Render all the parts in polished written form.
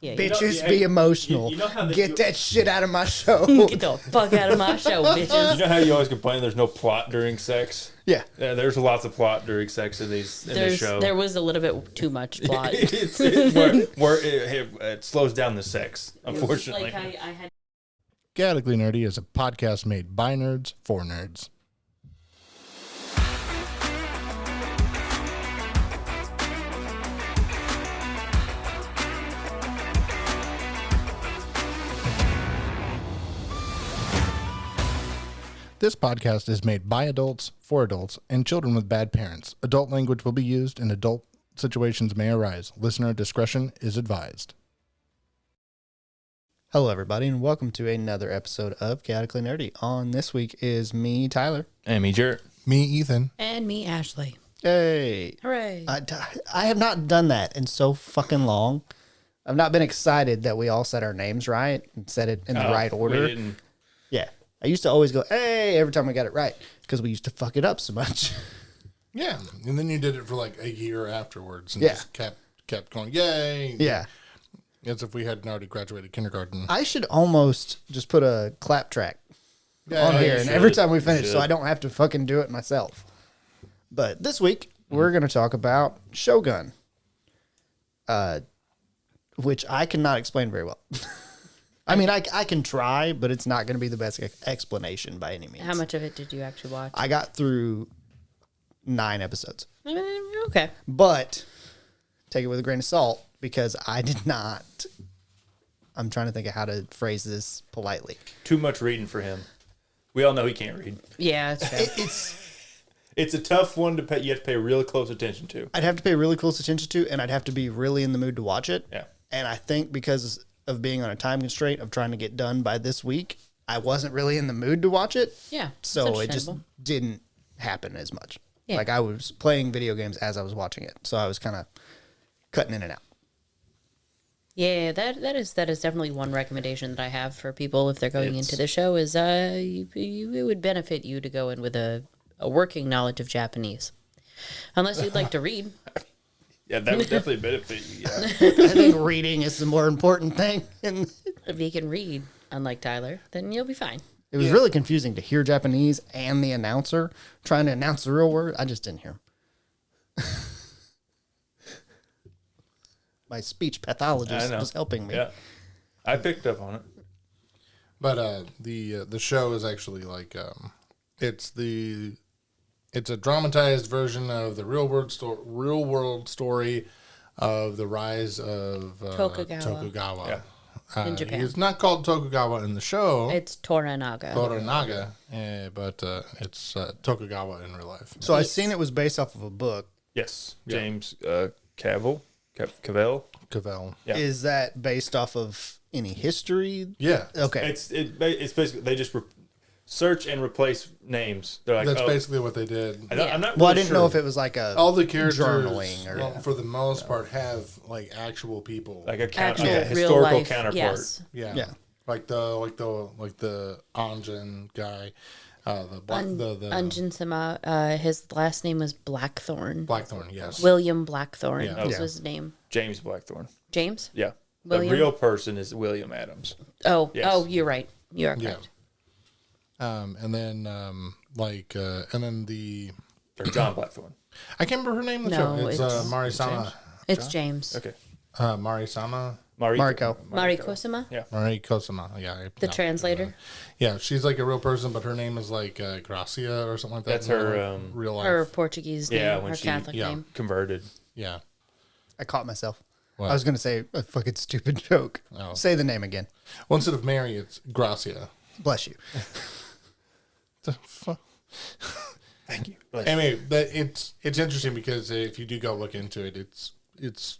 Yeah, Bitches be emotional. You know how Get that shit out of my show. Get the fuck out of my show, bitches. You know how you always complain there's no plot during sex? Yeah. Yeah, there's lots of plot during sex in this show. There was a little bit too much plot. where it slows down the sex, unfortunately. Like I had. Chaotically Nerdy is a podcast made by nerds for nerds. This podcast is made by adults, for adults, and children with bad parents. Adult language will be used and adult situations may arise. Listener discretion is advised. Hello, everybody, and welcome to another episode of Chaotically Nerdy. On this week is me, Tyler. And me, Jarrett. Me, Ethan. And me, Ashley. Hey. Hooray. I have not done that in so fucking long. I've not been excited that we all said our names right and said it in the right order. We didn't. Yeah. I used to always go, hey, every time we got it right, because we used to fuck it up so much. Yeah, and then you did it for like a year afterwards and Yeah. just kept going, yay. Yeah. As if we hadn't already graduated kindergarten. I should almost just put a clap track Yeah, on you here, and should. every time we finish, You so should. I don't have to fucking do it myself. But this week, we're going to talk about Shogun, which I cannot explain very well. I mean, I can try, but it's not going to be the best explanation by any means. How much of it did you actually watch? I got through 9 episodes, Okay. but take it with a grain of salt because I did not. I'm trying to think of how to phrase this politely. Too much reading for him. We all know he can't read. Yeah, it's true. It's a tough one to pay. You have to pay really close attention to. I'd have to pay really close attention to, and I'd have to be really in the mood to watch it. Yeah. And I think because of being on a time constraint of trying to get done by this week, I wasn't really in the mood to watch it. Yeah. So it's it just understandable. didn't happen as much. Yeah. Like I was playing video games as I was watching it. So I was kind of cutting in and out. Yeah, that is definitely one recommendation that I have for people if they're going into the show is it would benefit you to go in with a working knowledge of Japanese, unless you'd like to read. Yeah, that would definitely benefit you. Yeah. I think reading is the more important thing. And If you can read, unlike Tyler, then you'll be fine. it was really confusing to hear Japanese and the announcer trying to announce the real word. I just didn't hear him. My speech pathologist I know. was helping me. Yeah. I picked up on it. But the show is actually like it's a dramatized version of the real world story of the rise of Tokugawa. In Japan. It's not called Tokugawa in the show, It's Toranaga. Toranaga, but it's Tokugawa in real life. So I seen it was based off of a book. Yes. Yeah. James Cavell. Cavell. Cavell. Yeah. Is that based off of any history? Yeah, Okay. It's basically they just search and replace names. They're like, that's oh, basically what they did. I'm not Well, I really didn't sure. know if it was like a All the characters, journaling or well, for the most part, have like actual people. like a Actual like a real historical life, counterpart. yes. Yeah. Yeah. Like the Anjin guy, the black the Unjin-sama, his last name was Blackthorn. Blackthorn, yes. William Blackthorn Yeah. was Yeah. his name. James Blackthorn. James? Yeah. William? The real person is William Adams. Oh, Yes. oh, you're right. You are Yeah. correct. And then and then the Or John Blackthorn. I can't remember her name in the No, show. It's it's- Mari-sama. It's James. Okay. Mari-sama. Mariko. Mariko-sama? Yeah. Mari-kosama. Yeah. The translator? Yeah, she's like a real person, but her name is like Gracia or something like that. That's her, real life. Her Portuguese name, Yeah, when her she- Catholic yeah. name. Converted. Yeah. I caught myself. What? I was going to say a fucking stupid joke. Oh. Say the name again. Well, instead of Mary, it's Gracia. Bless you. The fuck? Thank you. Anyway, it's interesting because if you do go look into it, it's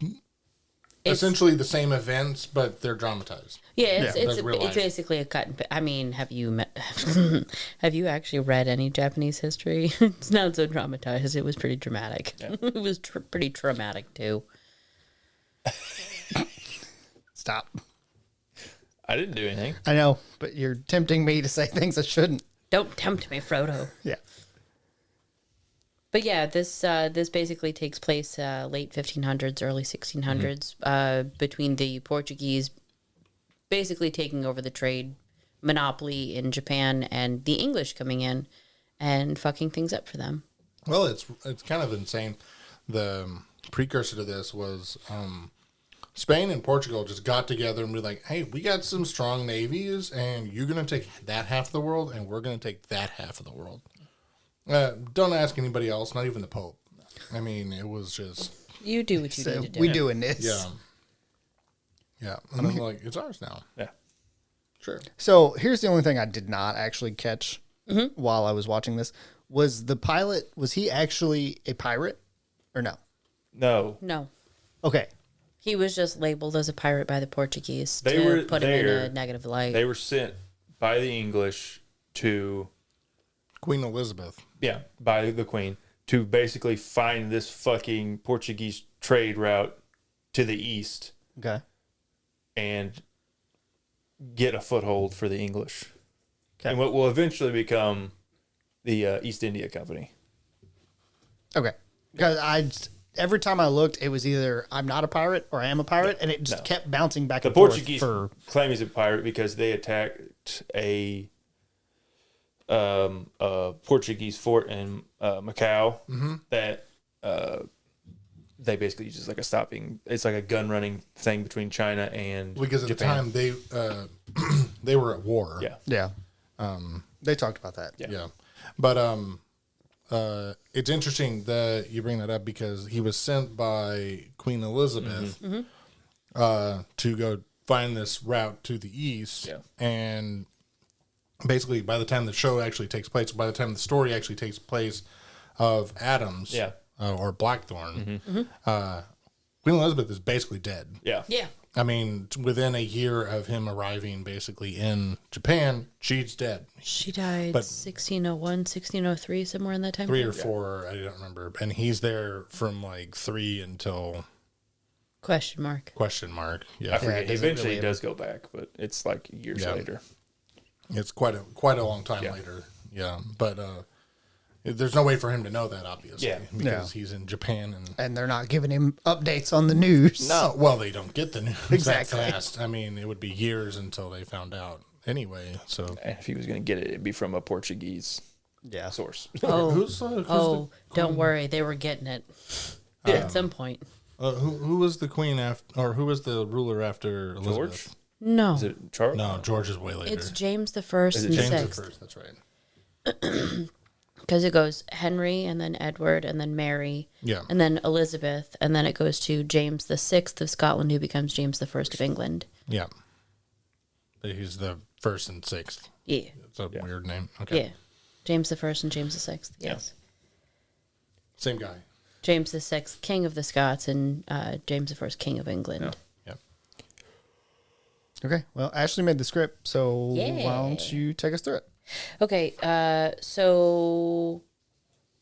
essentially the same events, but they're dramatized. Yeah, that's real it's life. basically a cut and I mean, have you have you actually read any Japanese history? It's not so dramatized. It was pretty dramatic. Yeah. It was pretty traumatic too. Stop. I didn't do anything. I know, but you're tempting me to say things I shouldn't. Don't tempt me, Frodo. Yeah. But yeah, this basically takes place late 1500s, early 1600s, between the Portuguese basically taking over the trade monopoly in Japan and the English coming in and fucking things up for them. Well, it's kind of insane. The precursor to this was Spain and Portugal just got together and be like, hey, we got some strong navies, and you're going to take that half of the world, and we're going to take that half of the world. Don't ask anybody else, not even the Pope. I mean, it was just... You do what you need to do. We doing this. Yeah. Yeah. And I'm like, it's ours now. Yeah. Sure. So here's the only thing I did not actually catch while I was watching this. Was the pilot, was he actually a pirate or no? No. No. Okay. He was just labeled as a pirate by the Portuguese They to were put him in there. a negative light. They were sent by the English to, Queen Elizabeth. by the Queen, to basically find this fucking Portuguese trade route to the east Okay. and get a foothold for the English. Okay. And what will eventually become the East India Company. Okay. Because every time I looked, it was either I'm not a pirate or I am a pirate, and it just kept bouncing back The and forth Portuguese for... claim he's a pirate because they attacked a Portuguese fort in Macau that they basically use as like a stopping. It's like a gun running thing between China and Because at Japan. the time, they were at war. Yeah. Yeah. They talked about that. Yeah. But it's interesting that you bring that up because he was sent by Queen Elizabeth to go find this route to the east. Yeah. And basically, by the time the show actually takes place, by the time the story actually takes place of Adams or Blackthorn, Queen Elizabeth is basically dead. Yeah. yeah. I mean, within a year of him arriving basically in Japan, she's dead. She died 1601, 1603, somewhere in that time. 3 or 4, I don't remember. And he's there from like 3 until Question mark. Yeah, I forget. it He doesn't eventually really- does go back, but it's like years later. it's quite a long time later. Yeah, but there's no way for him to know that, obviously, Yeah. because he's in Japan and. And they're not giving him updates on the news. No, well, they don't get the news Exactly. that fast. I mean, it would be years until they found out anyway. So, And if he was going to get it, it'd be from a Portuguese Yeah. source. Oh, who's don't worry. They were getting it at some point. who was the queen after, or who was the ruler after Elizabeth? George? No. Is it Charles? No, George is way later. It's James the First Is it and James the Sixth. First. That's right. Because it goes Henry and then Edward and then Mary Yeah. and then Elizabeth and then it goes to James the Sixth of Scotland, who becomes James the First of England. Yeah. He's the first and sixth. Yeah. It's a weird name. Okay. Yeah. James the First and James the Sixth. Yes. Same guy. James the Sixth, King of the Scots, and James the First, King of England. Yeah. Okay. Well, Ashley made the script, so Yeah. why don't you take us through it? Okay, so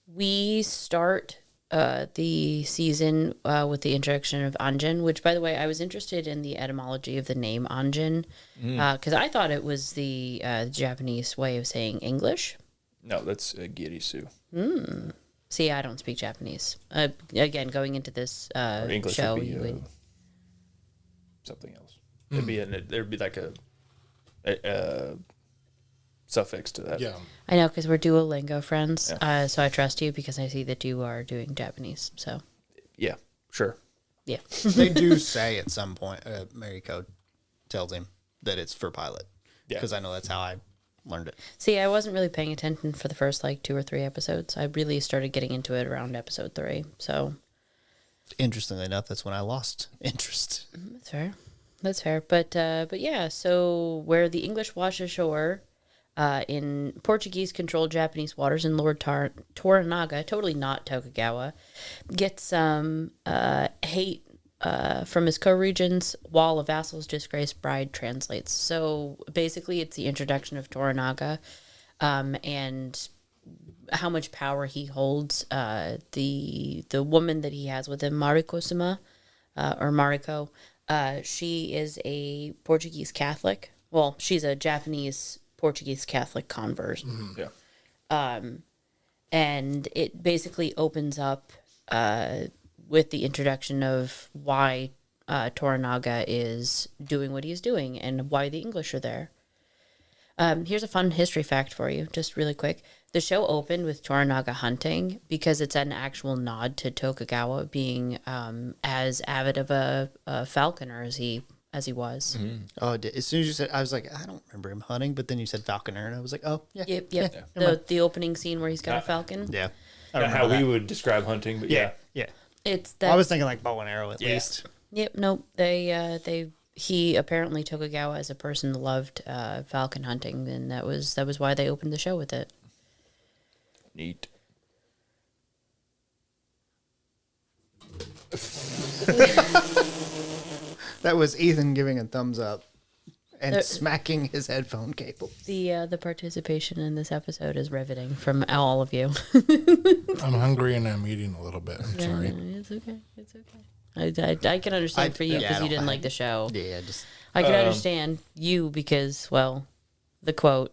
we start the season with the introduction of Anjin, which, by the way, I was interested in the etymology of the name Anjin because I thought it was the Japanese way of saying English. No, that's Girisu. See, I don't speak Japanese. Again, going into this Or English show, would be you would... something else. There'd be like a suffix to that. Yeah. I know, because we're Duolingo friends, so I trust you because I see that you are doing Japanese, so... Yeah, sure. Yeah. They do say at some point, Mariko tells him that it's for pilot. Yeah. Because I know that's how I learned it. See, I wasn't really paying attention for the first, 2 or 3 episodes. I really started getting into it around episode 3, so... Interestingly enough, that's when I lost interest. That's fair. That's fair. But yeah, so where the English wash ashore in Portuguese-controlled Japanese waters in Lord Toranaga, totally not Tokugawa, gets some hate from his co-regents while a vassal's disgraced bride translates. So basically it's the introduction of Toranaga and how much power he holds. The woman that he has with him, Mariko-sama, or Mariko, she is a Portuguese Catholic. Well, she's a Japanese Portuguese Catholic convert. Yeah. And it basically opens up with the introduction of why Toranaga is doing what he's doing and why the English are there. Here's a fun history fact for you, just really quick. The show opened with Toranaga hunting because it's an actual nod to Tokugawa being as avid of a falconer as he was. Mm-hmm. Oh, as soon as you said, I was like, I don't remember him hunting, but then you said falconer, and I was like, oh, yeah. Yep. The opening scene where he's got a falcon. Yeah. Not how we would describe hunting, but yeah. It's I was thinking like bow and arrow at least. Yep. Nope. He apparently Tokugawa as a person loved falcon hunting, and that was why they opened the show with it. Neat. That was Ethan giving a thumbs up and smacking his headphone cable. The participation in this episode is riveting from all of you. I'm hungry and I'm eating a little bit. I'm sorry. It's okay. It's okay. I can understand for you because you didn't like the show. Yeah, I can understand you because, well, the quote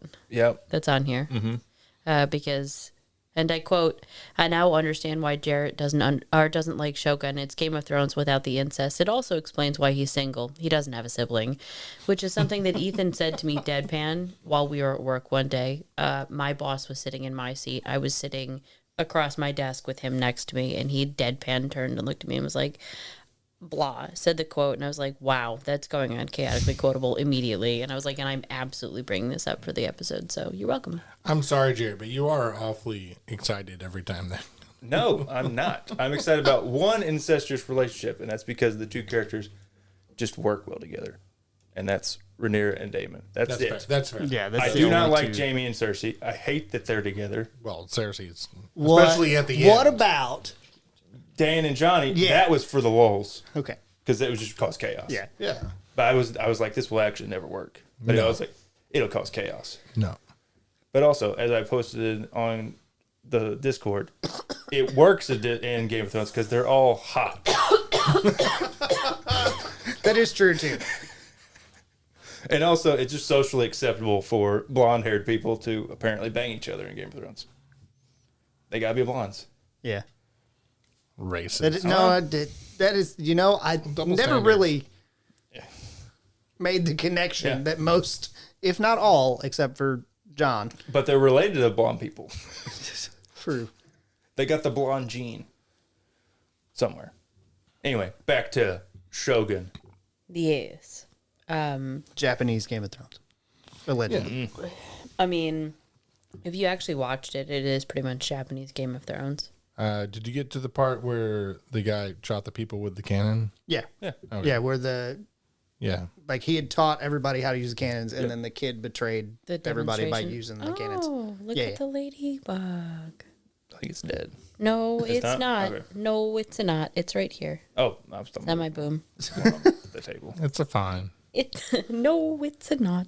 that's on here. Because, and I quote, I now understand why Jarrett doesn't like Shogun. It's Game of Thrones without the incest. It also explains why he's single. He doesn't have a sibling, which is something that Ethan said to me deadpan while we were at work one day. My boss was sitting in my seat. I was sitting across my desk with him next to me, and he deadpan turned and looked at me and was like, blah, said the quote, and I was like, wow, that's going on Chaotically Quotable immediately. And I was like, and I'm absolutely bringing this up for the episode, so you're welcome. I'm sorry, Jared, but you are awfully excited every time that. No, I'm not. I'm excited about one incestuous relationship, and that's because the two characters just work well together. And that's Rhaenyra and Daemon. That's it. Fair. That's fair. Yeah, that's I do not like Jaime and Cersei. I hate that they're together. Well, Cersei's especially at the end. What about Dan and Johnny? That was for the lulz. Okay. Because it was just cause chaos. Yeah. But I was like, this will actually never work. But I was like, it'll cause chaos. No. But also, as I posted on the Discord, it works in Game of Thrones because they're all hot. That is true too. And also, it's just socially acceptable for blonde-haired people to apparently bang each other in Game of Thrones. They gotta be blondes. Yeah. Racist. That is, I never standards. really made the connection that most, if not all, except for John. But they're related to blonde people. True. They got the blonde gene somewhere. Anyway, back to Shogun. Yes. Japanese Game of Thrones. Allegedly. Yeah. I mean, if you actually watched it, it is pretty much Japanese Game of Thrones. Did you get to the part where the guy shot the people with the cannon? Yeah. Okay. Yeah, where like he had taught everybody how to use the cannons, and then the kid betrayed everybody by using the cannons. Oh, look at the ladybug. I think it's dead. No, it's not. Okay. No, it's not. It's right here. Oh, I was Is that my boom? on the table. It's a fine. No, it's a not.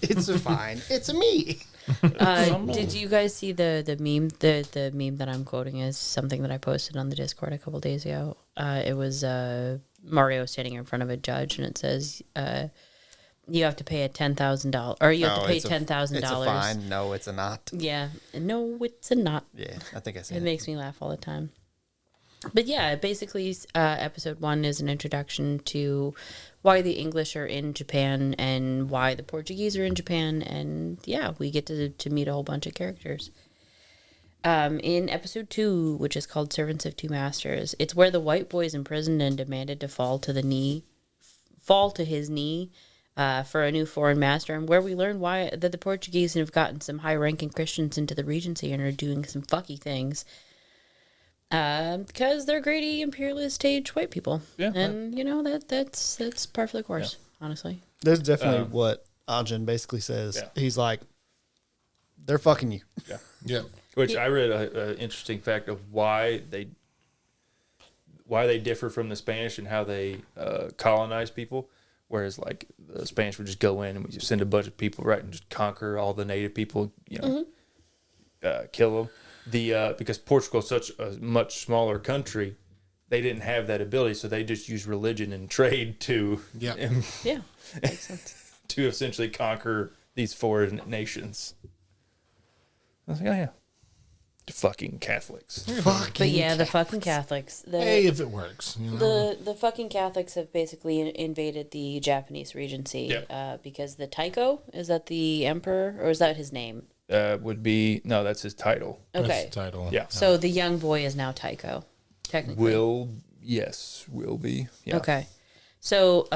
It's a fine. It's a me. Did you guys see the meme? The meme that I'm quoting is something that I posted on the Discord a couple days ago. It was Mario standing in front of a judge, and it says, "You have to pay $10,000, or you have to pay $10,000." It's a fine. No, it's a not. Yeah, no, it's a not. Yeah, I think I said it. Makes me laugh all the time. But yeah, basically, episode 1 is an introduction to why the English are in Japan and why the Portuguese are in Japan. And yeah, we get to meet a whole bunch of characters. In episode 2, which is called Servants of Two Masters, it's where the white boy is imprisoned and demanded to fall to his knee for a new foreign master, and where we learn why that the Portuguese have gotten some high-ranking Christians into the Regency and are doing some fucky things. Because they're greedy, imperialist age white people. Yeah. And, that's par for the course, honestly. That's definitely what Ajin basically says. Yeah. He's like, they're fucking you. Yeah. Yeah. Which I read an interesting fact of why they differ from the Spanish and how they colonize people. Whereas, like, the Spanish would just go in and we just send a bunch of people, right, and just conquer all the native people, kill them. Because Portugal is such a much smaller country, they didn't have that ability, so they just used religion and trade to makes sense. to essentially conquer these foreign nations. I was like, oh yeah, fucking Catholics. But yeah, the fucking Catholics. Hey, if it works. You know? The fucking Catholics have basically invaded the Japanese Regency because the Taiko, is that the emperor, or is that his name? Would be no, that's his title. Okay. That's the title. Yeah. So the young boy is now Taiko, technically. Will be. Yeah. Okay. So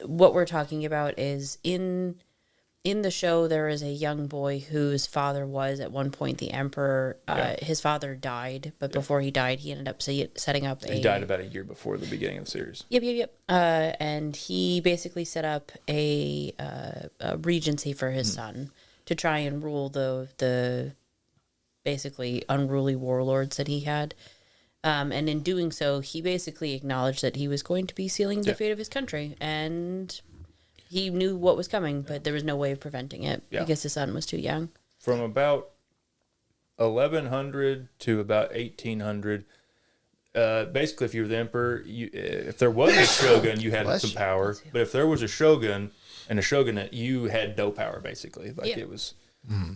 what we're talking about is in the show there is a young boy whose father was at one point the emperor. His father died, but before he died, he ended up setting up He died about a year before the beginning of the series. Yep. And he basically set up a regency for his son to try and rule the basically unruly warlords that he had. And in doing so, he basically acknowledged that he was going to be sealing the fate of his country. And he knew what was coming, but there was no way of preventing it because his son was too young. From about 1100 to about 1800, basically, if you were the emperor, if there was a shogun, you had some power. But if there was a shogun and a shogunate, you had no power, basically. Like it was,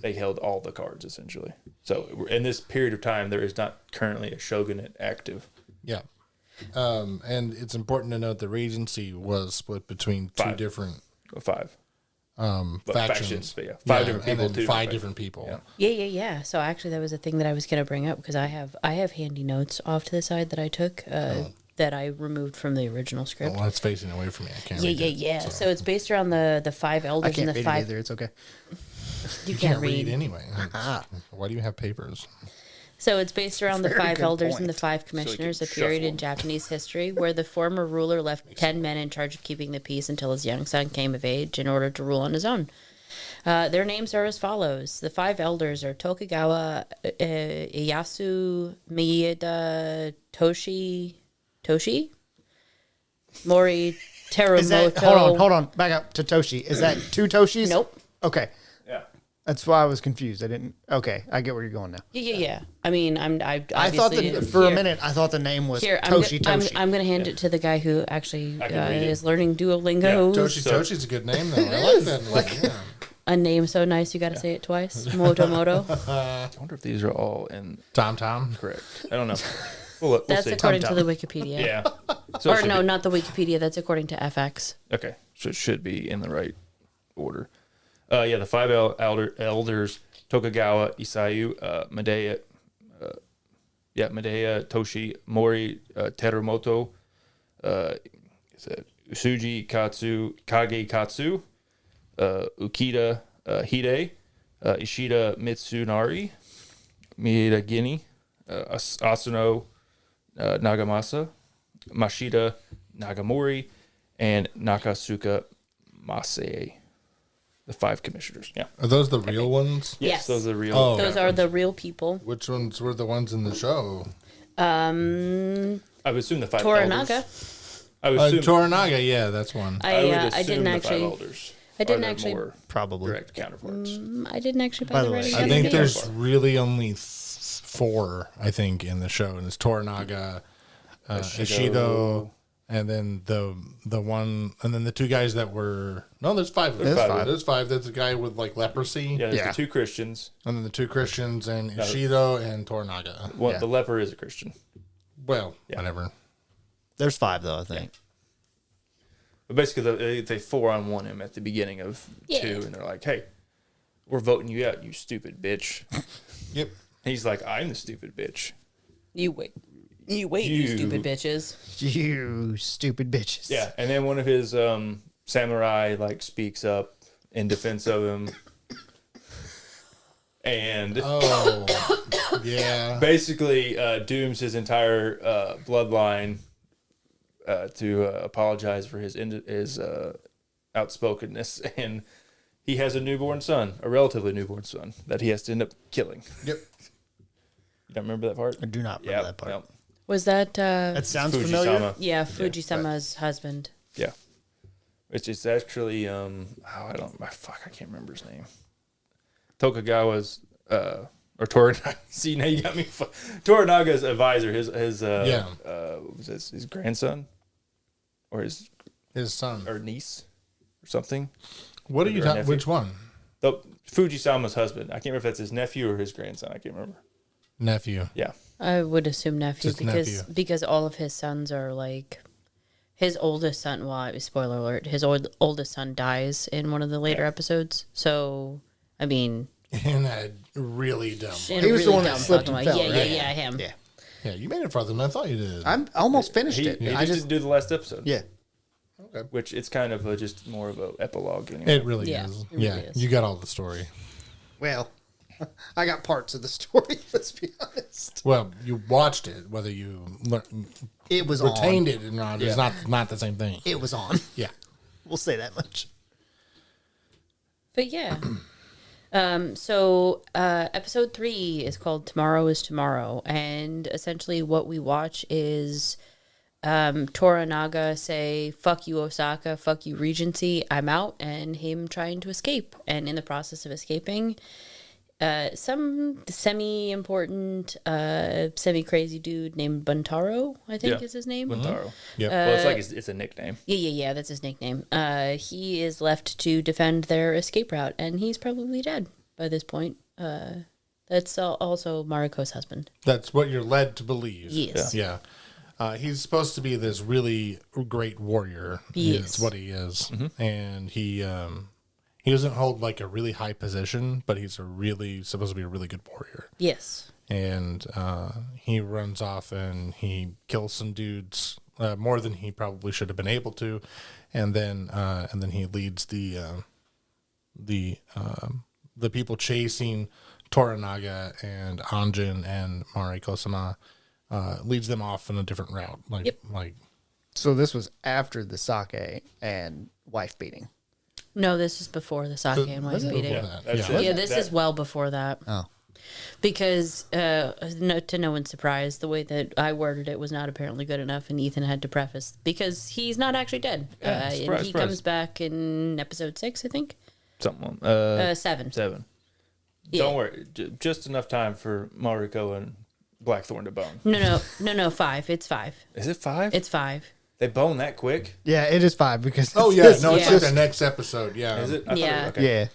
they held all the cards, essentially. So in this period of time, there is not currently a shogunate active. Yeah. And it's important to note the Regency was split between two different Five. factions. But five different people. And then five different people. Yeah. So actually, that was a thing that I was going to bring up because I have handy notes off to the side that I took that I removed from the original script. Well, it's facing away from me. I can't read it, Yeah. So it's based around the five elders I can't and the read five. it either. It's okay. You can't read read. anyway. Why do you have papers? So it's based around the Very five good elders point. and the five commissioners, can a period shuffle in 'em. Japanese history where the former ruler left 10 men in charge of keeping the peace until his young son came of age in order to rule on his own. Their names are as follows. The five elders are Tokugawa Ieyasu Mieda Toshi? Mori Teramoto. Is that, hold on. Back up to Toshi. Is that two Toshis? Nope. Okay. Yeah. That's why I was confused. I didn't. Okay. I get where you're going now. Yeah. I mean, I thought obviously for a minute, I thought the name was Toshi. I'm going to hand it to the guy who actually I can read it. is learning Duolingo. Toshi's a good name, though. I like that name. Yeah. A name so nice you got to say it twice. Moto. I wonder if these are all in Tom. correct. I don't know. We'll That's see. according to the Wikipedia. Yeah. So it Or should no, be- not the Wikipedia. That's according to FX. Okay. So it should be in the right order. The five elders: Tokugawa Ieyasu, Medea, Toshi, Mori, Teramoto, Usuji Katsu, Kage Katsu, Ukida Hide, Ishida Mitsunari, Miyagini, Asano Nagamasa, Mashida Nagamori, and Nakasuka Masei. The five commissioners. Yeah. Are those the real ones? Yes. Those are the real. Oh. Those are the real people. Which ones were the ones in the show? I would assume the five Toranaga. elders. I would assume. Toranaga, yeah, that's one. I would I assume didn't the actually. five elders. I didn't are the actually- more Probably. direct counterparts. I didn't actually By buy the the way, writing. I on think it. there's really only four, I think, in the show. And it's Toranaga, Ishido, and then the one, and then the two guys that were... No, there's five. There's five. There's five. There's a guy with, like, leprosy. Yeah, there's Yeah. the two Christians. And then the two Christians, and Ishido and Toranaga. One, Yeah. The leper is a Christian. Well, whatever. There's five, though, I think. But basically, they 4-on-1 him at the beginning of two, and they're like, "Hey, we're voting you out, you stupid bitch." Yep. He's like, "I'm the stupid bitch." You wait, you You- stupid bitches. You stupid bitches. Yeah, and then one of his samurai like speaks up in defense of him, and Oh, yeah. basically dooms his entire bloodline to apologize for his outspokenness, and he has a newborn son, a relatively newborn son, that he has to end up killing. Yep. You don't remember that part? I do not remember that part. Yep. Was that? That sounds Fujisama. familiar. Yeah, Fujisama's husband. Yeah. Which is actually I can't remember his name. Tokugawa's or Toranaga. See, now you got me. Toranaga's advisor, his what was his grandson, or his son. or niece, or something. What are you Or talking? nephew. Which one? The Fujisama's husband. I can't remember if that's his nephew or his grandson. I can't remember. Nephew. Yeah. I would assume nephew Just because all of his sons are like his oldest son. Well, spoiler alert: his oldest son dies in one of the later episodes. So, I mean, In a really dumb way. in He a was the really one that dumb slipped fucking and way. fell, Yeah, right? yeah, him. Yeah. Yeah, you made it farther than I thought you did. I almost finished He it. just I didn't do the last episode. yeah. Okay. Which it's kind of just more of a epilogue anyway. It really Yeah, is. it really Yeah, is. you got all the story. Well, I got parts of the story. Let's be honest. Well, you watched it, whether you It was retained on. it or not is not the same thing. It was on. Yeah. We'll say that much. But yeah. So episode 3 is called Tomorrow is Tomorrow. And essentially what we watch is Toranaga say, fuck you, Osaka, fuck you, Regency, I'm out, and him trying to escape. And in the process of escaping, some semi-important, semi-crazy dude named Buntaro, I think is his name. Buntaro. Yep. Well, it's like it's a nickname. Yeah, that's his nickname. He is left to defend their escape route, and he's probably dead by this point. That's also Mariko's husband. That's what you're led to believe. Yes. Yeah. He's supposed to be this really great warrior. Yes. Is what he is. And he doesn't hold like a really high position, but he's supposed to be a really good warrior. Yes. And he runs off and he kills some dudes more than he probably should have been able to, and then he leads the people chasing Toranaga and Anjin and Mariko-sama, leads them off in a different route. Like So this was after the sake and wife beating. No, this is before the sake and wife beating. Yeah. That's Yeah. it. Yeah, this is well before that. Oh. Because, to no one's surprise, the way that I worded it was not apparently good enough, and Ethan had to preface, because he's not actually dead. Yeah, and surprise, he surprise. comes back in episode 6, I think. Something. 7. 7. Yeah. Don't worry. Just enough time for Mariko and Blackthorn to bone. No, 5. It's 5. Is it 5? It's 5. They bone that quick? Yeah, it is 5 because oh it's yeah, this- no, it's Yeah. like the next episode. Yeah. Is it? I thought Yeah. okay. Yeah.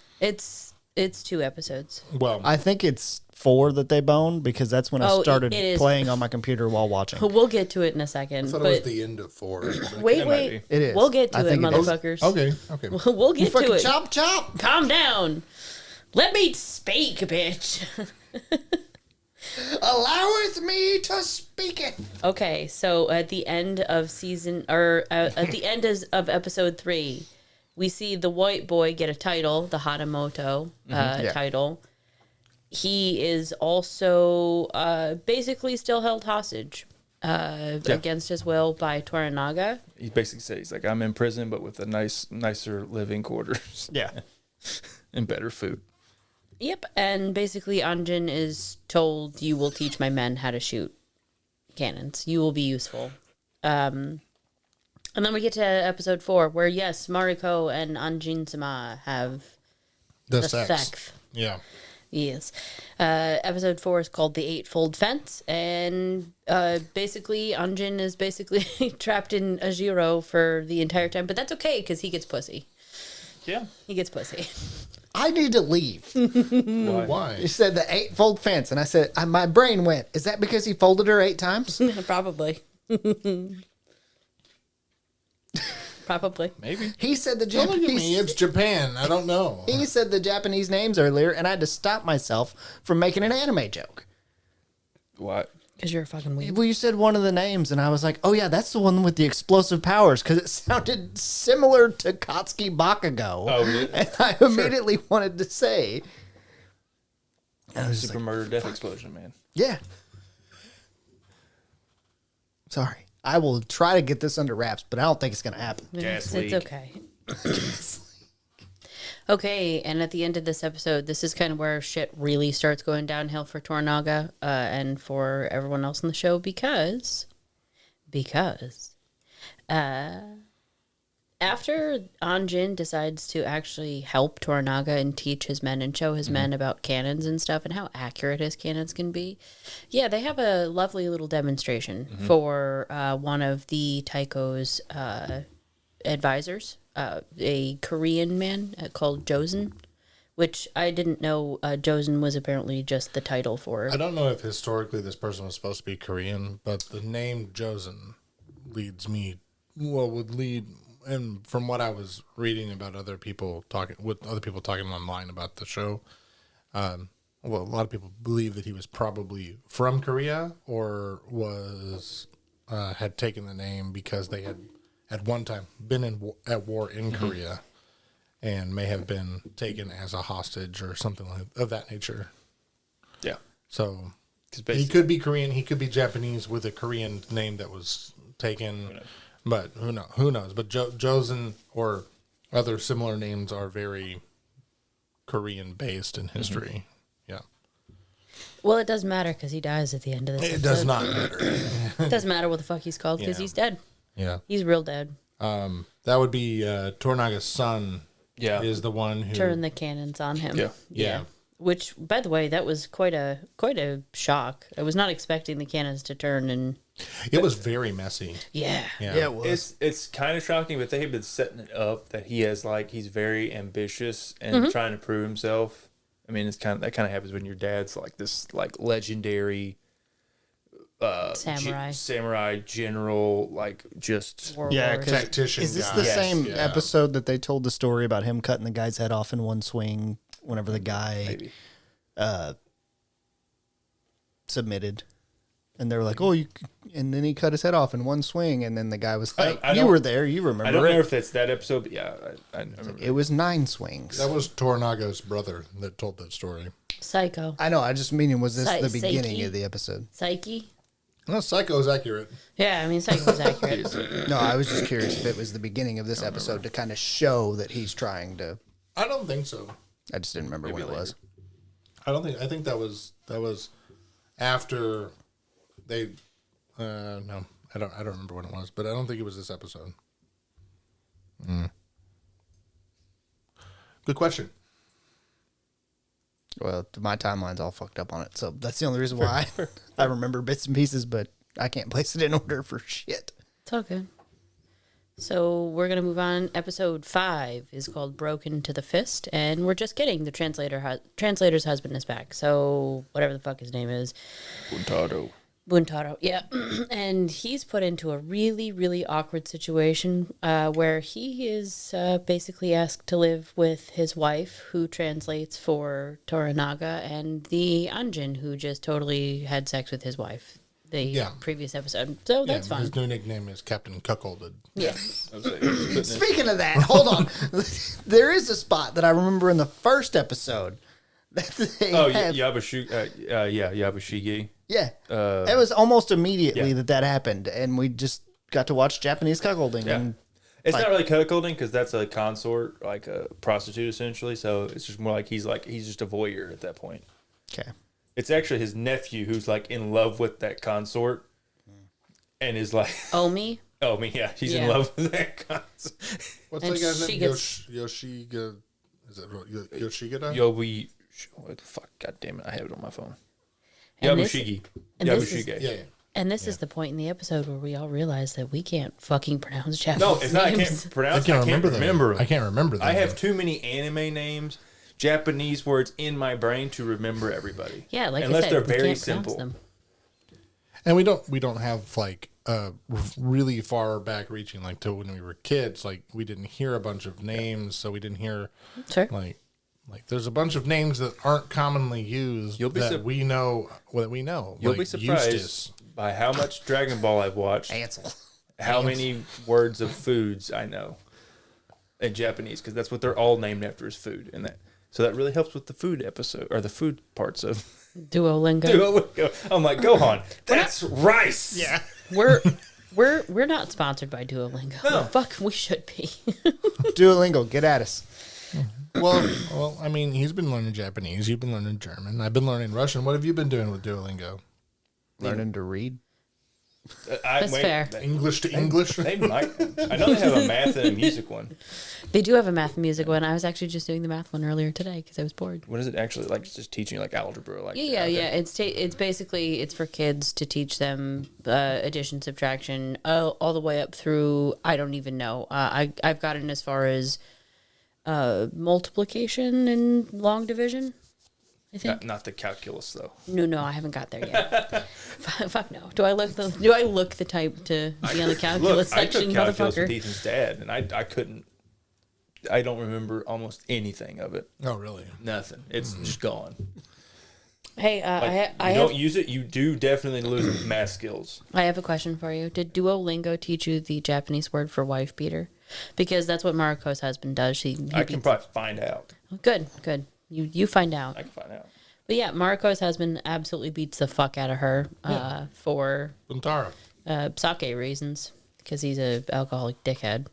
It's 2 episodes. Well, I think it's 4 that they boned because that's when I Oh, started it is. playing on my computer while watching. We'll get to it in a second. I thought it was But the end of 4. wait. It might be. It is. We'll get I to it, think it is. motherfuckers. Okay. We'll get to Fucking it. chop chop. Calm down. Let me speak, bitch. Alloweth me to speak it. Okay, so at the end of at the end of episode 3, we see the white boy get a title, the Hatamoto Yeah. title. He is also basically still held hostage against his will by Toranaga. He basically said, he's like, I'm in prison, but with a nicer living quarters Yeah. and better food. Yep, and basically Anjin is told, you will teach my men how to shoot cannons. You will be useful. And then we get to episode 4, where, yes, Mariko and Anjin-sama have The the sex. sex. Yeah. Yes. Episode 4 is called The Eightfold Fence, and basically Anjin is basically trapped in a Jiro for the entire time, but that's okay, because he gets pussy. Yeah. He gets pussy. I need to leave. Why? Why? You said the 8-fold fence, and I said my brain went. Is that because he folded her 8 times? Probably. Probably. Maybe. He said the Don't look at me. Japanese. It's Japan. I don't know. He said the Japanese names earlier, and I had to stop myself from making an anime joke. What? Because you're a fucking weeb. Well, you said one of the names, and I was like, "Oh yeah, that's the one with the explosive powers," because it sounded similar to Katsuki Bakugo. Oh, really? And I immediately wanted to say, I was just Super like, murder death explosion, man. "Yeah." Sorry, I will try to get this under wraps, but I don't think it's going to happen. Gas It's leak. okay. Okay, and at the end of this episode, this is kind of where shit really starts going downhill for Toranaga and for everyone else in the show because after Anjin decides to actually help Toranaga and teach his men and show his men about cannons and stuff and how accurate his cannons can be, yeah, they have a lovely little demonstration for one of the Taiko's advisors, a Korean man called Josen, which I didn't know Josen was apparently just the title for. I don't know if historically this person was supposed to be Korean, but the name Josen would lead, and from what I was reading about other people talking online about the show, a lot of people believe that he was probably from Korea or had taken the name because they had at one time been at war in Korea and may have been taken as a hostage or something of that nature. Yeah. So he could be Korean, he could be Japanese with a Korean name that was taken, but who knows? But Josen or other similar names are very Korean based in history. Yeah. Well, it doesn't matter because he dies at the end of this. It does not matter. It doesn't matter what the fuck he's called because he's dead. Yeah. He's real dead. That would be Tornaga's son. Yeah. Is the one who Turn the cannons on him. Yeah. Which, by the way, that was quite a shock. I was not expecting the cannons to turn, and it was very messy. yeah. it was. It's kind of shocking, but they have been setting it up that he's very ambitious and trying to prove himself. I mean, that kind of happens when your dad's like this legendary samurai general, like just tactician. Is this guy. the same Yeah. episode that they told the story about him cutting the guy's head off in one swing whenever the guy maybe. submitted? And they were like, and then he cut his head off in one swing, and then the guy was like, I you were there, you remember I don't it. know if it's that episode, but yeah, I remember. It was 9 swings. That was Tornaga's brother that told that story. Psycho. I know, I just mean, was this the beginning Psyche? of the episode? Psyche? No, Psycho is accurate. Yeah, I mean, Psycho's accurate. No, I was just curious if it was the beginning of this episode to kind of show that he's trying to. I don't think so. I just didn't remember when it was. I think that was after they. No, I don't remember when it was, but I don't think it was this episode. Good question. Well, my timeline's all fucked up on it, so that's the only reason why I remember bits and pieces, but I can't place it in order for shit. It's all good. So we're going to move on. Episode 5 is called Broken to the Fist, and we're just kidding. The translator's husband is back, so whatever the fuck his name is. Buntaro, yeah. And he's put into a really, really awkward situation where he is basically asked to live with his wife, who translates for Toranaga, and the Anjin, who just totally had sex with his wife the previous episode. So that's fun. His new nickname is Captain Cuckolded. Yeah. Speaking of that, hold on. There is a spot that I remember in the first episode. Yabashigi. Yeah. It was almost immediately that happened, and we just got to watch Japanese cuckolding. Yeah. And It's not really cuckolding because that's a consort, like a prostitute essentially. So it's just more like he's just a voyeur at that point. okay. It's actually his nephew who's like in love with that consort, and is like, Omi? he's in love with that consort. What's And that guy's she name? gets- Yoshiga. Is it Yoshigata? What the fuck? God damn it! I have it on my phone. And this- Yabushigi. and this is- Yabushige. Yeah. And this is the point in the episode where we all realize that we can't fucking pronounce Japanese No, it's not. I names. can't pronounce. I can't remember them. them. I can't remember them. I have too many anime names, Japanese words in my brain to remember everybody. Yeah, like unless I said, they're we very can't pronounce simple. them. And we don't have like really far back reaching, like to when we were kids. Like we didn't hear a bunch of names, so we didn't hear Sure. like there's a bunch of names that aren't commonly used we know. You'll like be surprised Eustace. by how much Dragon Ball I've watched. Ansel. How many words of foods I know in Japanese, because that's what they're all named after is food, and that so that really helps with the food episode or the food parts of Duolingo. I'm like, Gohan, that's rice. Yeah. We're not sponsored by Duolingo. No. Fuck, we should be. Duolingo, get at us. Well, I mean, he's been learning Japanese. You've been learning German. I've been learning Russian. What have you been doing with Duolingo? Learning to read. That's fair. English to English? They might. I know they have a math and a music one. They do have a math and music one. I was actually just doing the math one earlier today because I was bored. What is it actually like? Just teaching like algebra, like Yeah. It's basically it's for kids to teach them addition, subtraction, all the way up through I don't even know. I've gotten as far as multiplication and long division. I think. Not the calculus though. No, I haven't got there yet. Fuck no. Do I look the type to be on the calculus Look, I section, took calculus motherfucker? with Ethan's dad, and I couldn't. I don't remember almost anything of it. Oh, really? Nothing. It's just gone. Hey, I don't use it. You do definitely lose math skills. I have a question for you. Did Duolingo teach you the Japanese word for wife beater? Because that's what Mariko's husband does. I can probably find out. Good. You find out. I can find out. But yeah, Mariko's husband absolutely beats the fuck out of her for Buntara. sake reasons because he's a alcoholic dickhead.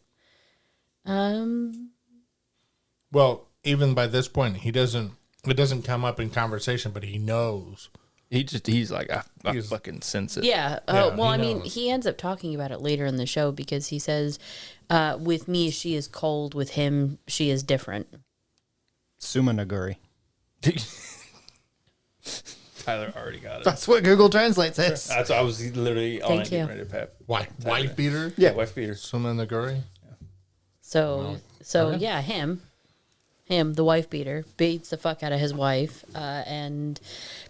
Well, even by this point, it doesn't come up in conversation, but he knows. He's like, I fucking sense it. Yeah. Yeah, Well, I he mean, knows. he ends up talking about it later in the show because he says, with me, she is cold. With him, she is different. Sumanaguri. Tyler already got it. That's what Google Translate says. That's I was literally on Thank it, getting you. ready to pep. Wife beater? Yeah. Wife beater. Sumanaguri? So yeah, him, the wife beater, beats the fuck out of his wife and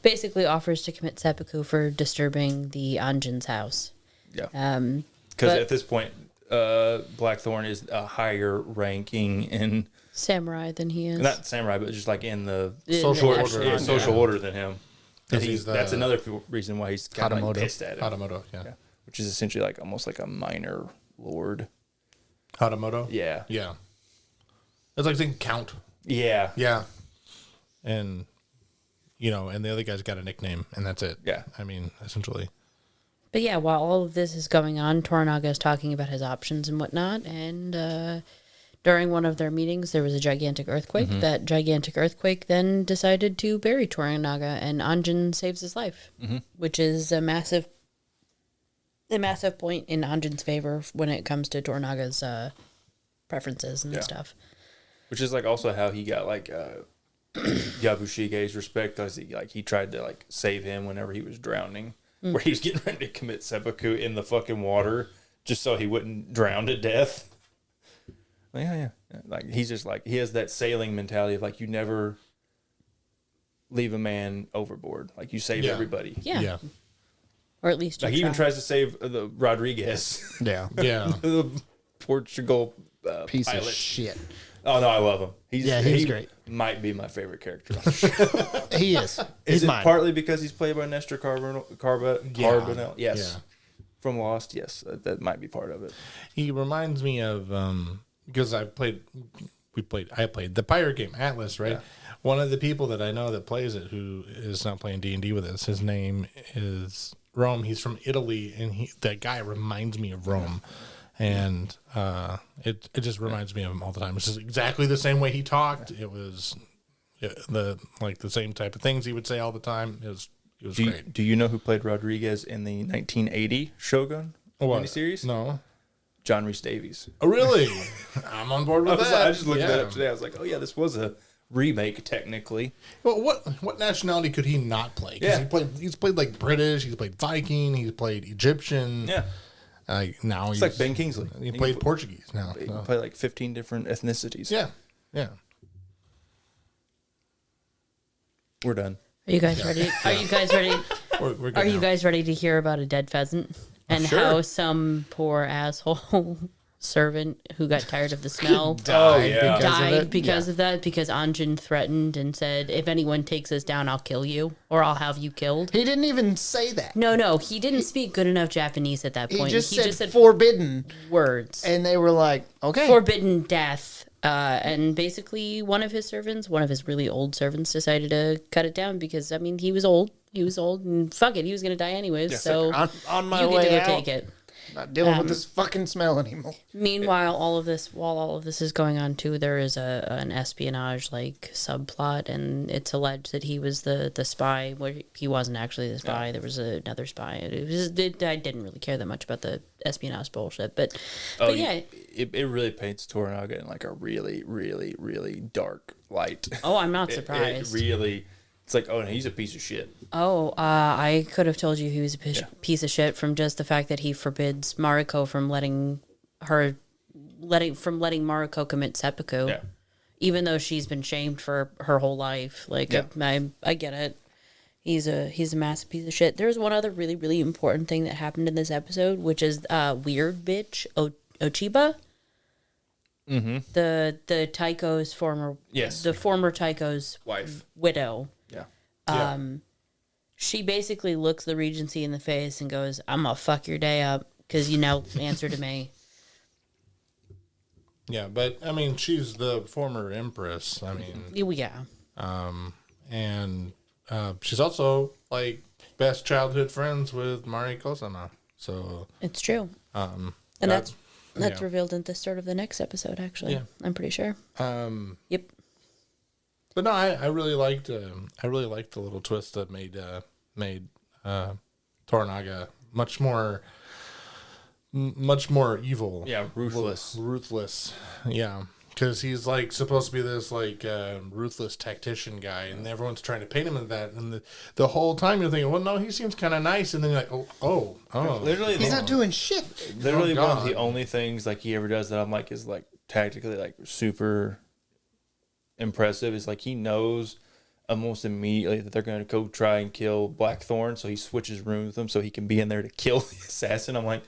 basically offers to commit seppuku for disturbing the Anjin's house. Yeah. But- Because at this point, Blackthorn is a higher ranking in Samurai than he is. not samurai, but just like in the In social the order. echelon. social order than him. And He's the- that's another reason why he's kind of like Hatamoto. pissed at him. Hatamoto, yeah. Yeah. Which is essentially like almost like a minor lord. Hatamoto? Yeah. Yeah. It's like saying count. Yeah. Yeah. And, and the other guy's got a nickname, and that's it. Yeah. I mean, essentially. But yeah, while all of this is going on, Toranaga is talking about his options and whatnot. And during one of their meetings, there was a gigantic earthquake. That gigantic earthquake then decided to bury Toranaga, and Anjin saves his life, which is a massive point in Anjin's favor when it comes to Toranaga's preferences and stuff. Which is like also how he got like Yabushige's respect, because he tried to like save him whenever he was drowning, where he was getting ready to commit seppuku in the fucking water just so he wouldn't drown to death. Yeah. Like he's just like, he has that sailing mentality of like, you never leave a man overboard. Like you save everybody. Yeah. Or at least you Like he even try. tries to save the Rodriguez, Yeah. Yeah. the Portugal Piece pilot. of shit. Oh no, I love him. He's great. Might be my favorite character. He is. He's Is it mine. partly because he's played by Nestor Carbonell? Yes. Yeah. From Lost, yes, that might be part of it. He reminds me of because I played the pirate game Atlas, right? Yeah. One of the people that I know that plays it who is not playing D&D with us, his name is Rome. He's from Italy, and that guy reminds me of Rome. And it just reminds me of him all the time. It's just exactly the same way he talked. It was the same type of things he would say all the time. It was great. Do you know who played Rodriguez in the 1980 Shogun miniseries? No. John Rhys Davies. Oh, really? I'm on board with that. I just looked Yeah. that up today. I was like, oh yeah, this was a remake technically. Well, what nationality could he not play? 'Cause Yeah. he's played like British, he's played Viking, he's played Egyptian. Yeah, Now it's like Ben Kingsley. He played Portuguese now. He so. can play like 15 different ethnicities. Yeah, yeah. We're done. Are you guys ready? Are you guys ready? We're good Are you now. guys ready to hear about a dead pheasant and Sure. how some poor asshole servant who got tired of the smell Died yeah. because of died it. because of that? Because Anjin threatened and said, "If anyone takes us down, I'll kill you, or I'll have you killed." He didn't even say that. No, he didn't speak good enough Japanese at that He point. just said said forbidden, words. and they were like, okay. Forbidden death. And basically, one of his really old servants, decided to cut it down because, I mean, he was old, and fuck it, he was going to die anyways. So on my you way get to go out, take it. not dealing with this fucking smell anymore. Meanwhile, while all of this is going on too, there is an espionage subplot, and it's alleged that he was the spy. Where he wasn't actually the spy. There was another spy. I didn't really care that much about the espionage bullshit, but yeah. It really paints Toranaga in like a really, really, really dark light. Oh, I'm not It surprised. really, it's like, oh, no, he's a piece of shit. Oh, I could have told you he was a piece of shit from just the fact that he forbids Mariko from letting Mariko commit seppuku. Yeah. even though she's been shamed for her whole life. Like, I get it. He's a massive piece of shit. There's one other really, really important thing that happened in this episode, which is weird bitch Ochiba. Mm-hmm. The Taiko's former Taiko's wife, widow. Yeah. She basically looks the Regency in the face and goes, "I'm gonna fuck your day up because you now answer to me." Yeah, but I mean, she's the former empress. I mean, yeah. And she's also like best childhood friends with Mari Kosama. So It's true. And that's revealed at the start of the next episode. Actually, I'm pretty sure. Yep. But no, I really liked the little twist that made Toranaga much more evil. Yeah, Ruthless. Yeah, because he's like supposed to be this like ruthless tactician guy, and everyone's trying to paint him as that. And the whole time you're thinking, well, no, he seems kind of nice, and then you're like, oh, literally, he's not doing shit. Literally, one of the only things like he ever does that I'm like is like tactically like super impressive is like he knows almost immediately that they're going to go try and kill Blackthorn, so he switches rooms with them so he can be in there to kill the assassin. I'm like,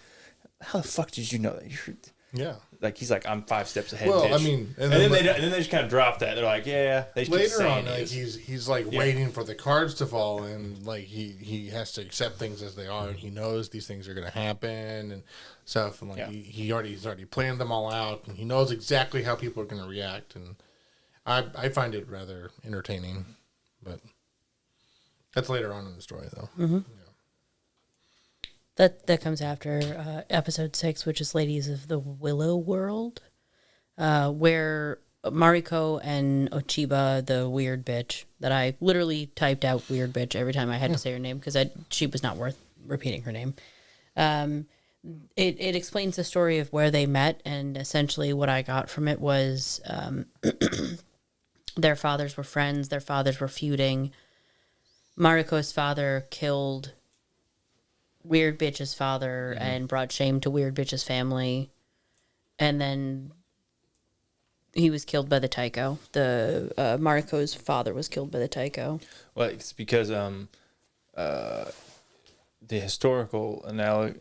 how the fuck did you know that? Yeah. Like he's like, I'm 5 steps ahead. Well, bitch. I mean, and then they just kind of drop that. They're like, yeah. They just later on, like he's like waiting for the cards to fall, and like he has to accept things as they are, and he knows these things are going to happen and stuff, and like he's already planned them all out, and he knows exactly how people are going to react, and I find it rather entertaining, but that's later on in the story, though. Mm-hmm. That comes after episode 6, which is Ladies of the Willow World, where Mariko and Ochiba, the weird bitch, that I literally typed out weird bitch every time I had to say her name because she was not worth repeating her name. It explains the story of where they met, and essentially what I got from it was their fathers were friends, their fathers were feuding. Mariko's father killed Weird Bitch's father and brought shame to Weird Bitch's family. And then he was killed by the Taiko. Mariko's father was killed by the Taiko. Well, it's because the historical analogy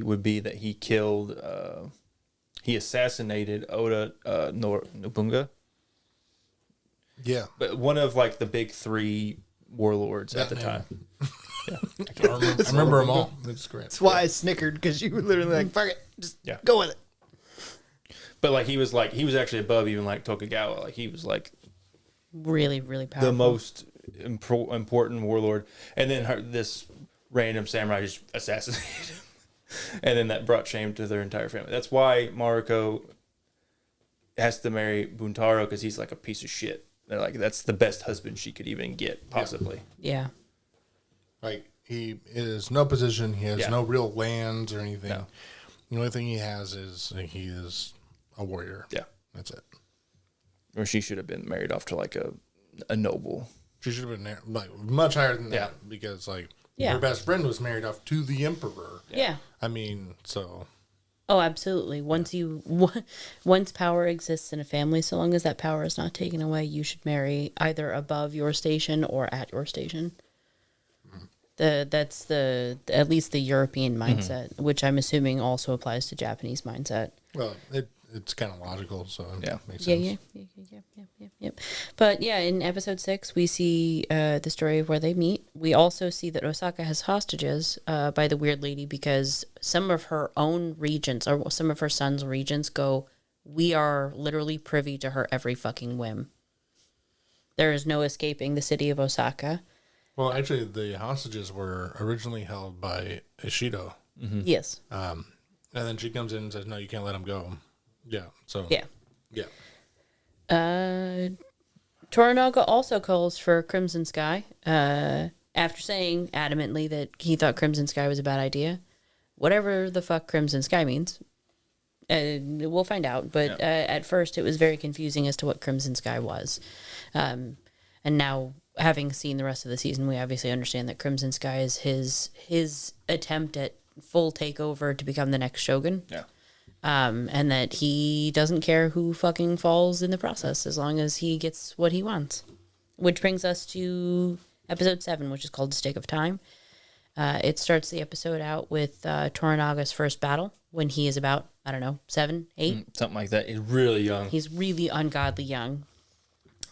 would be that he killed, he assassinated Oda Nobunaga. Yeah. But one of like the big 3 warlords at the time. Yeah. I remember them all. It's great. That's why I snickered, because you were literally like, fuck it, just go with it. But like he was actually above even like Tokugawa. Like he was like really, really powerful. The most important warlord. And then this random samurai just assassinated him. And then that brought shame to their entire family. That's why Mariko has to marry Buntaro, because he's like a piece of shit. They're like, that's the best husband she could even get, possibly. Yeah. Like, he is no position. He has no real lands or anything. No. The only thing he has is he is a warrior. Yeah. That's it. Or she should have been married off to like a noble. She should have been like much higher than that, because like her best friend was married off to the emperor. Yeah. I mean, so. Oh, absolutely. Once power exists in a family, so long as that power is not taken away, you should marry either above your station or at your station. That's at least the European mindset, which I'm assuming also applies to Japanese mindset. Well, it's kind of logical, so it makes sense. Yeah. But yeah, in episode 6, we see the story of where they meet. We also see that Osaka has hostages by the weird lady, because some of her own regents, or some of her son's regents, go, we are literally privy to her every fucking whim. There is no escaping the city of Osaka. Well, actually, the hostages were originally held by Ishido. Mm-hmm. Yes. And then she comes in and says, no, you can't let him go. Yeah. So. Yeah. Yeah. Toranaga also calls for Crimson Sky, after saying adamantly that he thought Crimson Sky was a bad idea. Whatever the fuck Crimson Sky means, we'll find out. But at first, it was very confusing as to what Crimson Sky was. And now, having seen the rest of the season, we obviously understand that Crimson Sky is his attempt at full takeover to become the next Shogun. Yeah. and that he doesn't care who fucking falls in the process as long as he gets what he wants. Which brings us to episode 7, which is called The Stake of Time. It starts the episode out with Toranaga's first battle when he is about, 7, 8. Something like that. He's really young. He's really ungodly young.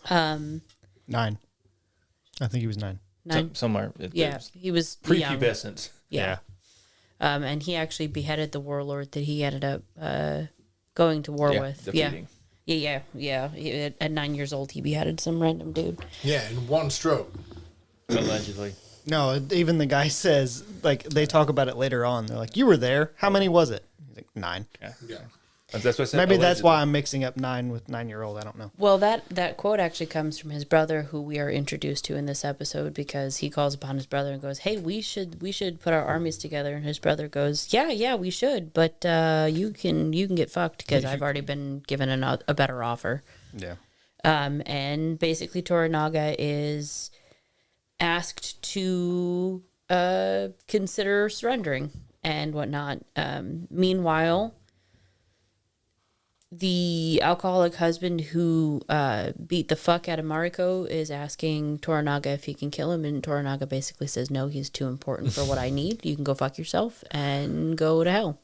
9. I think he was 9. 9. Somewhere. He was young. Prepubescent. Yeah. And he actually beheaded the warlord that he ended up going to war with. Defeating. Yeah. At 9 years old, he beheaded some random dude. Yeah, in one stroke. Allegedly. No, even the guy says, like, they talk about it later on. They're like, you were there. How many was it? He's like, 9. Yeah. That's what I said. Maybe that's why I'm mixing up 9 with 9-year-old. I don't know. Well, that quote actually comes from his brother, who we are introduced to in this episode, because he calls upon his brother and goes, "Hey, we should put our armies together." And his brother goes, "Yeah, we should, but you can get fucked because I've already been given a better offer." Yeah. And basically Toranaga is asked to consider surrendering and whatnot. Meanwhile, the alcoholic husband who beat the fuck out of Mariko is asking Toranaga if he can kill him, and Toranaga basically says, "No, he's too important for what I need. You can go fuck yourself and go to hell."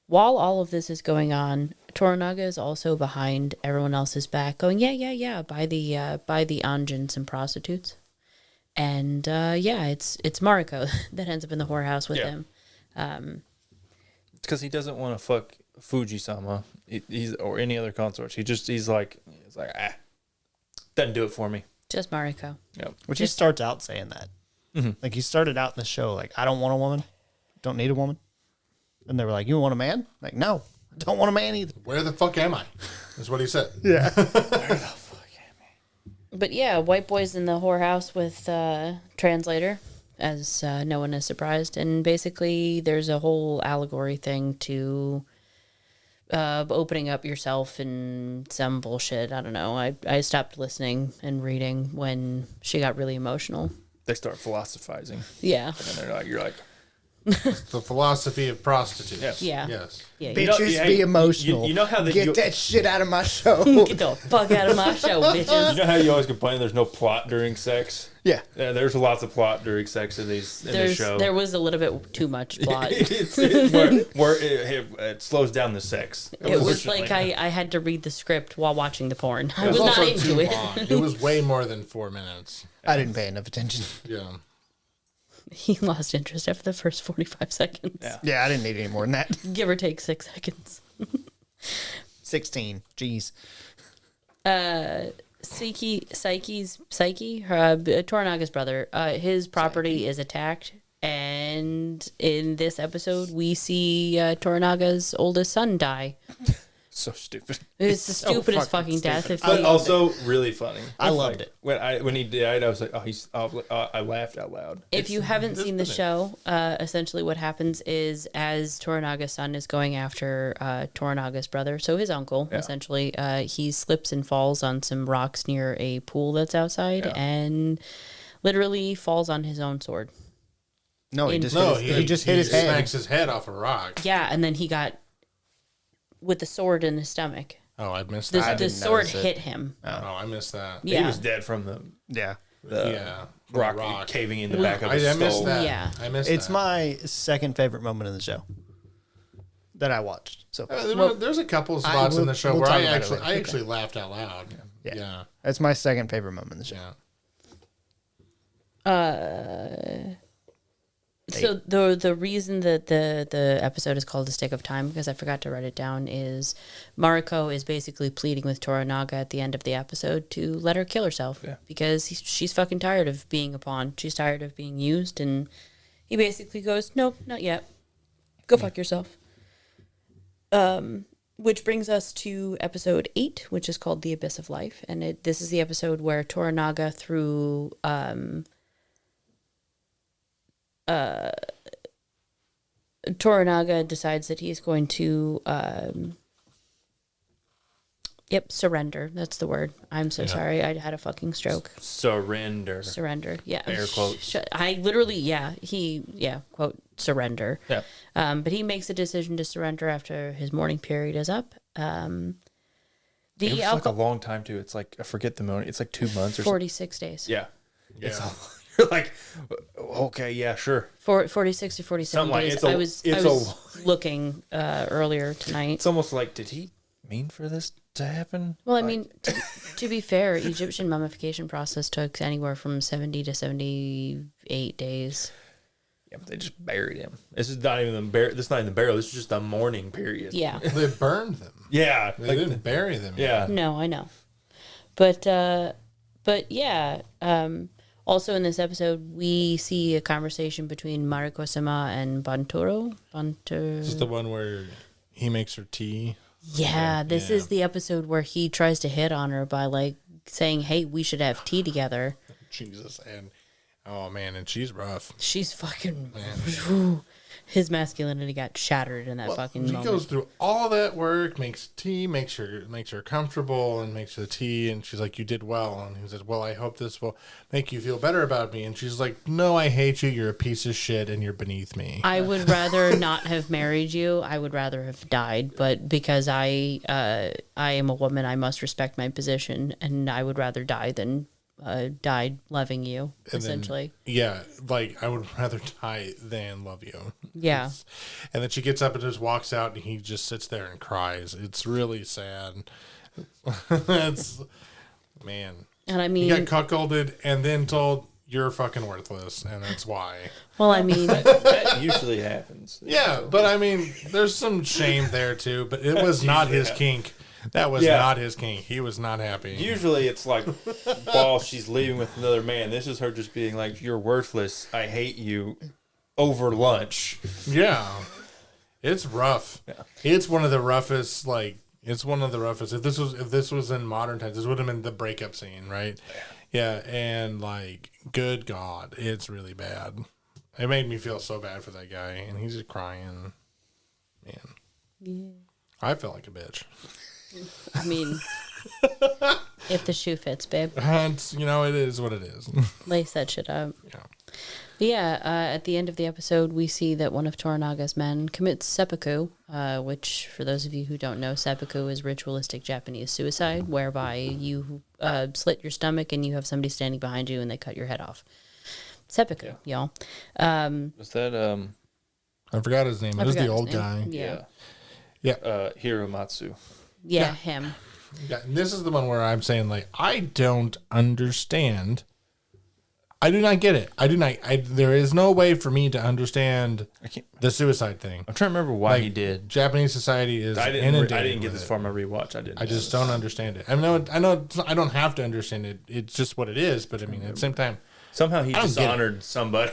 While all of this is going on, Toranaga is also behind everyone else's back, going, yeah, by the Anjins and prostitutes. And it's Mariko that ends up in the whorehouse with him. It's because he doesn't want to fuck Fuji-sama, he's or any other consorts. He's like, doesn't do it for me. Just Mariko. Yep. Which he starts out saying that. Mm-hmm. Like, he started out in the show like, I don't want a woman. Don't need a woman. And they were like, you want a man? Like, no, I don't want a man either. Where the fuck am I? That's what he said. Yeah. Where the fuck am I? But yeah, white boy's in the whorehouse with translator, as no one is surprised. And basically, there's a whole allegory thing to opening up yourself and some bullshit. I don't know. I stopped listening and reading when she got really emotional. They start philosophizing. Yeah. And you're like, The philosophy of prostitutes. Yes. Yeah. Yes. Yeah. Bitches be emotional. You know how Get that shit out of my show. Get the fuck out of my show, bitches. You know how you always complain there's no plot during sex? Yeah. Yeah, there's lots of plot during sex in this show. There was a little bit too much plot. It's where it slows down the sex. It was like I had to read the script while watching the porn. I It was was not also into too it. long. It was way more than 4 minutes. I didn't pay enough attention. Yeah. He lost interest after the first 45 seconds. Yeah. Yeah, I didn't need any more than that. Give or take 6 seconds. 16. Jeez. Psyche, Toranaga's brother, his property is attacked. And in this episode, we see Toranaga's oldest son die. So stupid. It's the so stupidest fucking fucking death. stupid. If But he- also really funny. I loved it. When he died, I was like, I laughed out loud. If you haven't seen the show, essentially what happens is as Toranaga's son is going after Toranaga's brother, so his uncle, essentially, he slips and falls on some rocks near a pool that's outside and literally falls on his own sword. No, he In- just No, hit his head. smacks his head off a rock. Yeah, and then he got with the sword in his stomach. Oh, I missed The, that. the didn't sword notice it. hit him. Oh, I missed that. Yeah. He was dead from the Yeah. Yeah. rock caving in the back of his I skull. missed that. Yeah. I missed It's that. my second favorite moment in the show that I watched. So There's a couple spots in the show we'll where talk I about it later. actually laughed out loud. Yeah. that's my second favorite moment in the show. Yeah. So the reason that the episode is called The Stick of Time, because I forgot to write it down, is Mariko is basically pleading with Toranaga at the end of the episode to let her kill herself because she's fucking tired of being a pawn. She's tired of being used, and he basically goes, "Nope, not yet. Go fuck yourself." Which brings us to episode 8, which is called The Abyss of Life, and this is the episode where Toranaga through Toranaga decides that he's going to surrender. That's the word. I'm so sorry. I had a fucking stroke. Surrender. Surrender. Yeah. Air quotes. I literally, quote, surrender. Yeah. But he makes a decision to surrender after his mourning period is up. It was like a long time too. It's like I forget the mourning. It's like 2 months or 46 days. Yeah. It's you're like, okay, yeah, sure. 46 to 47 Something days. like, I was looking earlier tonight. It's almost like, did he mean for this to happen? Well, I mean, to be fair, Egyptian mummification process took anywhere from 70 to 78 days. Yeah, but they just buried him. This is not even the burial. This is not even the burial. This is just a mourning period. Yeah. They burned them. Yeah. They didn't bury them. Yeah. Yet. No, I know. But yeah. Also in this episode, we see a conversation between Mariko-sama and Banturo. This is the one where he makes her tea. Yeah, this is the episode where he tries to hit on her by like saying, "Hey, we should have tea together." Jesus, and oh man, and she's rough. She's fucking. Whew, his masculinity got shattered in that fucking He moment. goes through all that work, makes tea, makes her comfortable, and makes her the tea. And she's like, "You did well." And he says, "Well, I hope this will make you feel better about me." And she's like, "No, I hate you. You're a piece of shit, and you're beneath me." I would rather not have married you. I would rather have died. But because I am a woman, I must respect my position, and I would rather die than died loving you. And Essentially, yeah, like I would rather die than love you. yeah. And then she gets up and just walks out, and he just sits there and cries. It's really sad. That's man. And I He mean, got cuckolded and then told you're fucking worthless, and that's why. well, I mean, That usually happens. Yeah, but I mean, there's some shame there too. But it was not his kink. That was not his kink. He was not happy. Usually it's like while she's leaving with another man. This is her just being like, "You're worthless. I hate you," over lunch. Yeah, it's rough. Yeah. It's one of the roughest. Like it's one of the roughest. If this was in modern times, this would have been the breakup scene, right? Yeah, and like, good God, it's really bad. It made me feel so bad for that guy, and he's just crying. Man, yeah. I felt like a bitch. I mean, if the shoe fits, babe, It's, it is what it is. lace that shit up. Yeah. But yeah, at the end of the episode, we see that one of Toranaga's men commits seppuku, which, for those of you who don't know, seppuku is ritualistic Japanese suicide, whereby you slit your stomach and you have somebody standing behind you and they cut your head off. Seppuku, y'all. Was that I forgot his name. It was the old guy. Yeah. Hiromatsu? Yeah, him. Yeah, and this is the one where I'm saying, like, I don't understand. I do not get it. I do not. There is no way for me to understand the suicide thing. I'm trying to remember why Like, he did. Japanese society is I inundated didn't get with this it. far in my rewatch. I just don't understand it. I know. I don't have to understand it. It's just what it is. But I mean, at the same time, Somehow he I don't get it. dishonored somebody.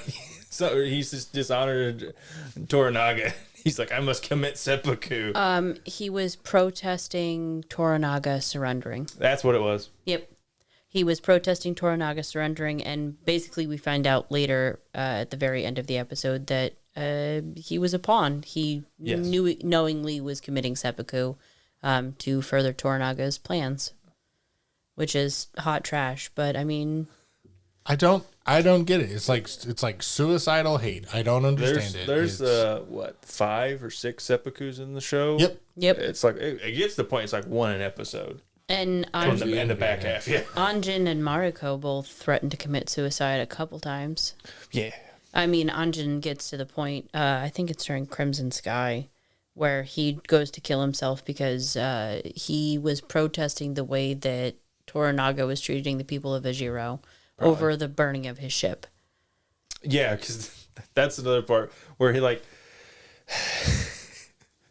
So he's just dishonored Toranaga. He's like, I must commit seppuku. He was protesting Toranaga surrendering. That's what it was. Yep. He was protesting Toranaga surrendering, and basically we find out later at the very end of the episode that he was a pawn. He knowingly was committing seppuku to further Toranaga's plans, which is hot trash. But I mean, I don't get it. It's like suicidal hate. I don't understand it. There's 5 or 6 seppukus in the show. Yep. It's like it gets to the point. It's like one an episode. And In the back half, yeah. Anjin and Mariko both threatened to commit suicide a couple times. Yeah. I mean, Anjin gets to the point, I think it's during Crimson Sky, where he goes to kill himself because he was protesting the way that Toranaga was treating the people of Ajiro over the burning of his ship. Yeah, because that's another part where he like...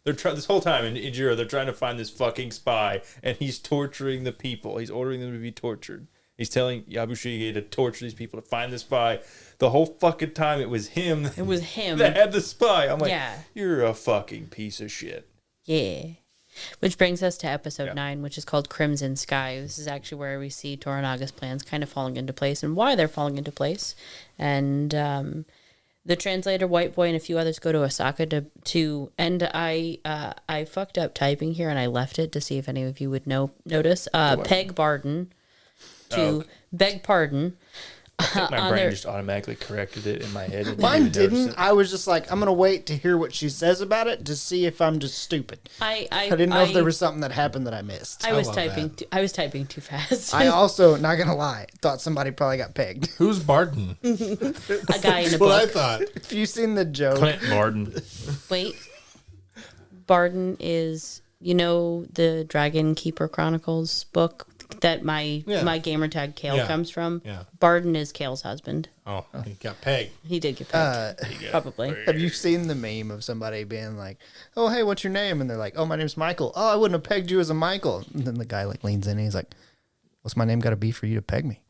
this whole time in Ijiro, they're trying to find this fucking spy, and he's torturing the people. He's ordering them to be tortured. He's telling Yabushige to torture these people to find the spy. The whole fucking time it was him. It was him. That had the spy. I'm like, Yeah. You're a fucking piece of shit. Yeah. Which brings us to episode 9, which is called Crimson Sky. This is actually where we see Toranaga's plans kind of falling into place and why they're falling into place. And the translator, White Boy, and a few others go to Osaka to and I fucked up typing here and I left it to see if any of you would notice. Peg Barden to beg pardon. I think my On brain their- just automatically corrected it in my head. and Mine even notice didn't. it. I was just like, I'm gonna wait to hear what she says about it to see if I'm just stupid. I didn't know if there was something that happened that I missed. I was love typing. that. I was typing too fast. I also, not gonna lie, thought somebody probably got pegged. Who's Barton? a guy in a That's what I book. thought. If you've seen the joke, Clint Barton. Wait, Barden is the Dragon Keeper Chronicles book that my gamer tag Kale Yeah. comes from. Yeah. Barden is Kale's husband. Oh, he got pegged. He did get pegged. Probably. have you seen the meme of somebody being like, "Oh, hey, what's your name?" And they're like, "Oh, my name's Michael." "Oh, I wouldn't have pegged you as a Michael." And then the guy like leans in and he's like, "What's my name got to be for you to peg me?"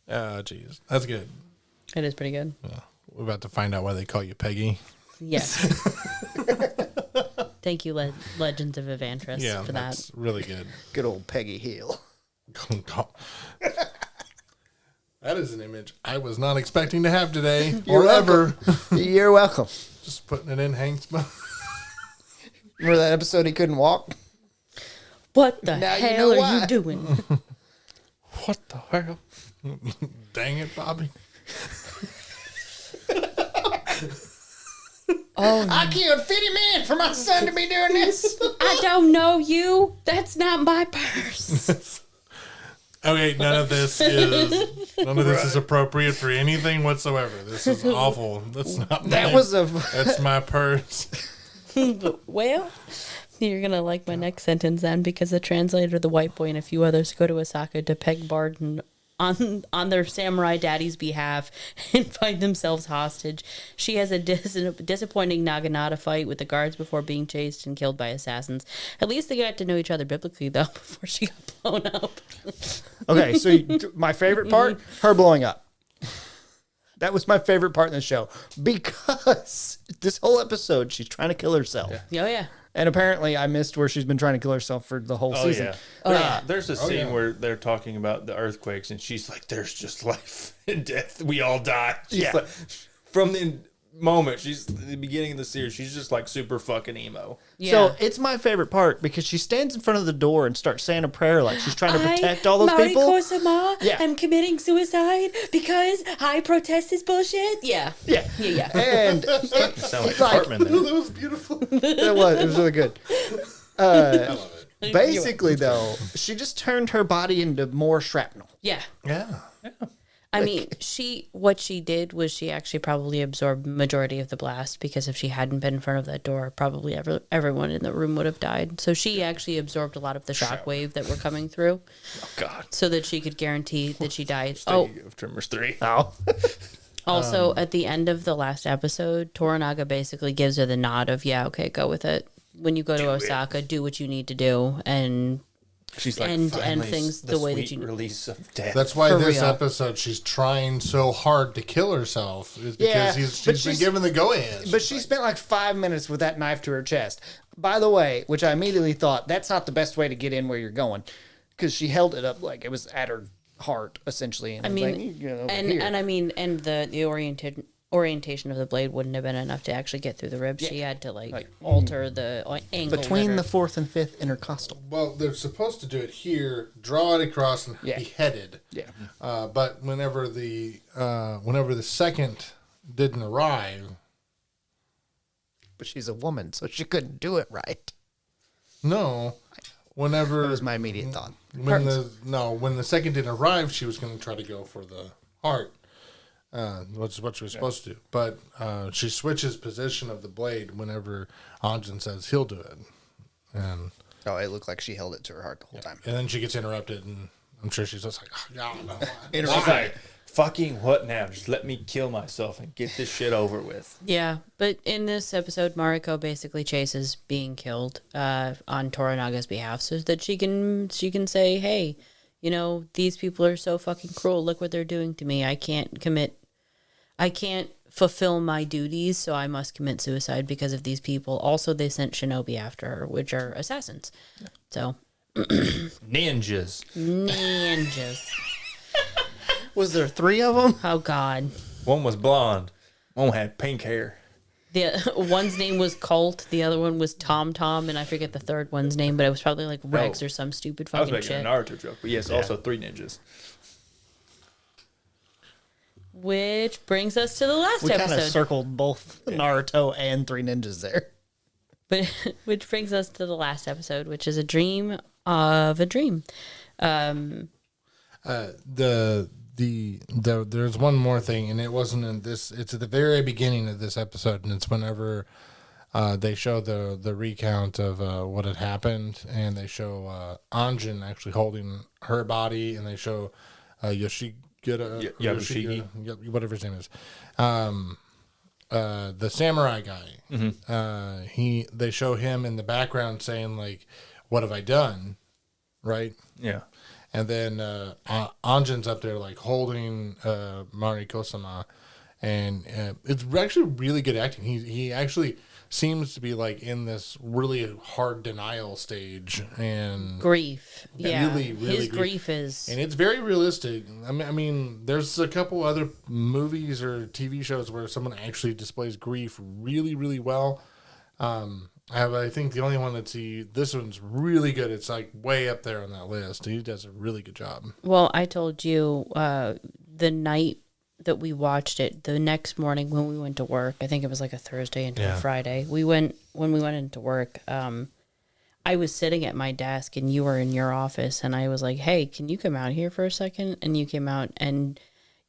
Oh, jeez. That's good. It is pretty good. We're about to find out why they call you Peggy. Yes. Thank you, Legends of Evantris, Yeah, for that. that's really good. Good old Peggy Hill. That is an image I was not expecting to have today or ever. You're welcome. Just putting it in Hank's mouth. Remember that episode he couldn't walk? What the Now you hell know are why. you doing? What the hell? Dang it, Bobby. Oh, I killed 50 men for my son to be doing this. I don't know you. That's not my purse. Okay, none of this is appropriate for anything whatsoever. This is awful. That's not That mine. was a. That's my purse. Well, you're going to like my next sentence then, because the translator, the white boy, and a few others go to Osaka to peg Barden on their samurai daddy's behalf and find themselves hostage. She has a disappointing Naginata fight with the guards before being chased and killed by assassins. At least they got to know each other biblically, though, before she got blown up. Okay, so my favorite part, her blowing up. That was my favorite part in the show because this whole episode, she's trying to kill herself. Yeah. Oh, yeah. And apparently I missed where she's been trying to kill herself for the whole Oh season. yeah. Oh, yeah. There's a scene yeah. where they're talking about the earthquakes, and she's like, "There's just life and death. We all die." She's Yeah. like, from the moment she's the beginning of the series, she's just like super fucking emo. Yeah. So it's my favorite part because she stands in front of the door and starts saying a prayer like she's trying to protect all those people. Mariko-sama, Yeah. am committing suicide because I protest this bullshit. Yeah. Yeah. Yeah. And It sounds like like- Hartman there. That was beautiful. it was really good. I love it. Basically, though, she just turned her body into more shrapnel. Yeah. Yeah. I mean, what she did was she actually probably absorbed majority of the blast, because if she hadn't been in front of that door, probably everyone in the room would have died. So she actually absorbed a lot of the shockwave that were coming through, Oh God. so that she could guarantee that she died. Oh, Speaking of Tremors 3. Oh. also at the end of the last episode, Toranaga basically gives her the nod of, yeah, okay, go with it. When you go to Osaka, do what you need to do, and She's like, and finally, things the way that sweet you- release of death. That's why For this real. episode she's trying so hard to kill herself is Yeah, because but she's been she's- given the go ahead. But she spent like 5 minutes with that knife to her chest. By the way, which I immediately thought, that's not the best way to get in where you're going. Because she held it up like it was at her heart, essentially. And I was mean, like, "You get over and here." I mean, and the orientation of the blade wouldn't have been enough to actually get through the ribs. She had to like alter the angle Between that the her- fourth and fifth intercostal. Well, they're supposed to do it here, draw it across, and Yeah. be headed. Yeah. But whenever the second didn't arrive, But she's a woman, so she couldn't do it right. no. Whenever That was my immediate thought. when the second didn't arrive, she was going to try to go for the heart. What's what she was supposed to do, but she switches position of the blade whenever Anjin says he'll do it, and Oh, it looked like she held it to her heart the whole time. then she gets interrupted, and I'm sure she's just like, oh, yeah, no, She's like, fucking what now? Just let me kill myself and get this shit over with. Yeah, but in this episode, Mariko basically chases being killed on Toranaga's behalf, so that she can say, "Hey, you know, these people are so fucking cruel. Look what they're doing to me. I can't fulfill my duties, so I must commit suicide because of these people." Also, they sent shinobi after her, which are assassins. So Ninjas. ninjas. Was there 3 of them? Oh God. One was blonde. One had pink hair. The one's name was Colt, the other one was Tom Tom, and I forget the third one's name, but it was probably like Rex or some stupid I was fucking making shit. a Naruto joke, but yes, also 3 ninjas. Which brings us to the last We kind of episode. circled both Naruto and Three Ninjas there. But which brings us to the last episode, which is a dream of a dream. There's one more thing, and it wasn't in this. It's at the very beginning of this episode, and it's whenever they show the recount of what had happened, and they show Anjin actually holding her body, and they show Yabushiki, whatever his name is, the samurai guy. They show him in the background saying like, "What have I done?" Right? Yeah. And then Anjin's up there like holding Mariko-sama, and it's actually really good acting. He actually seems to be like in this really hard denial stage and Grief. Yeah. really His grief is. and it's very realistic. I mean, there's a couple other movies or TV shows where someone actually displays grief really, really well. I think the only one this one's really good. It's like way up there on that list. He does a really good job. Well, I told you the night that we watched it, the next morning when we went to work, I think it was like a Thursday into a Friday. When we went into work, I was sitting at my desk and you were in your office, and I was like, "Hey, can you come out here for a second?" And you came out, and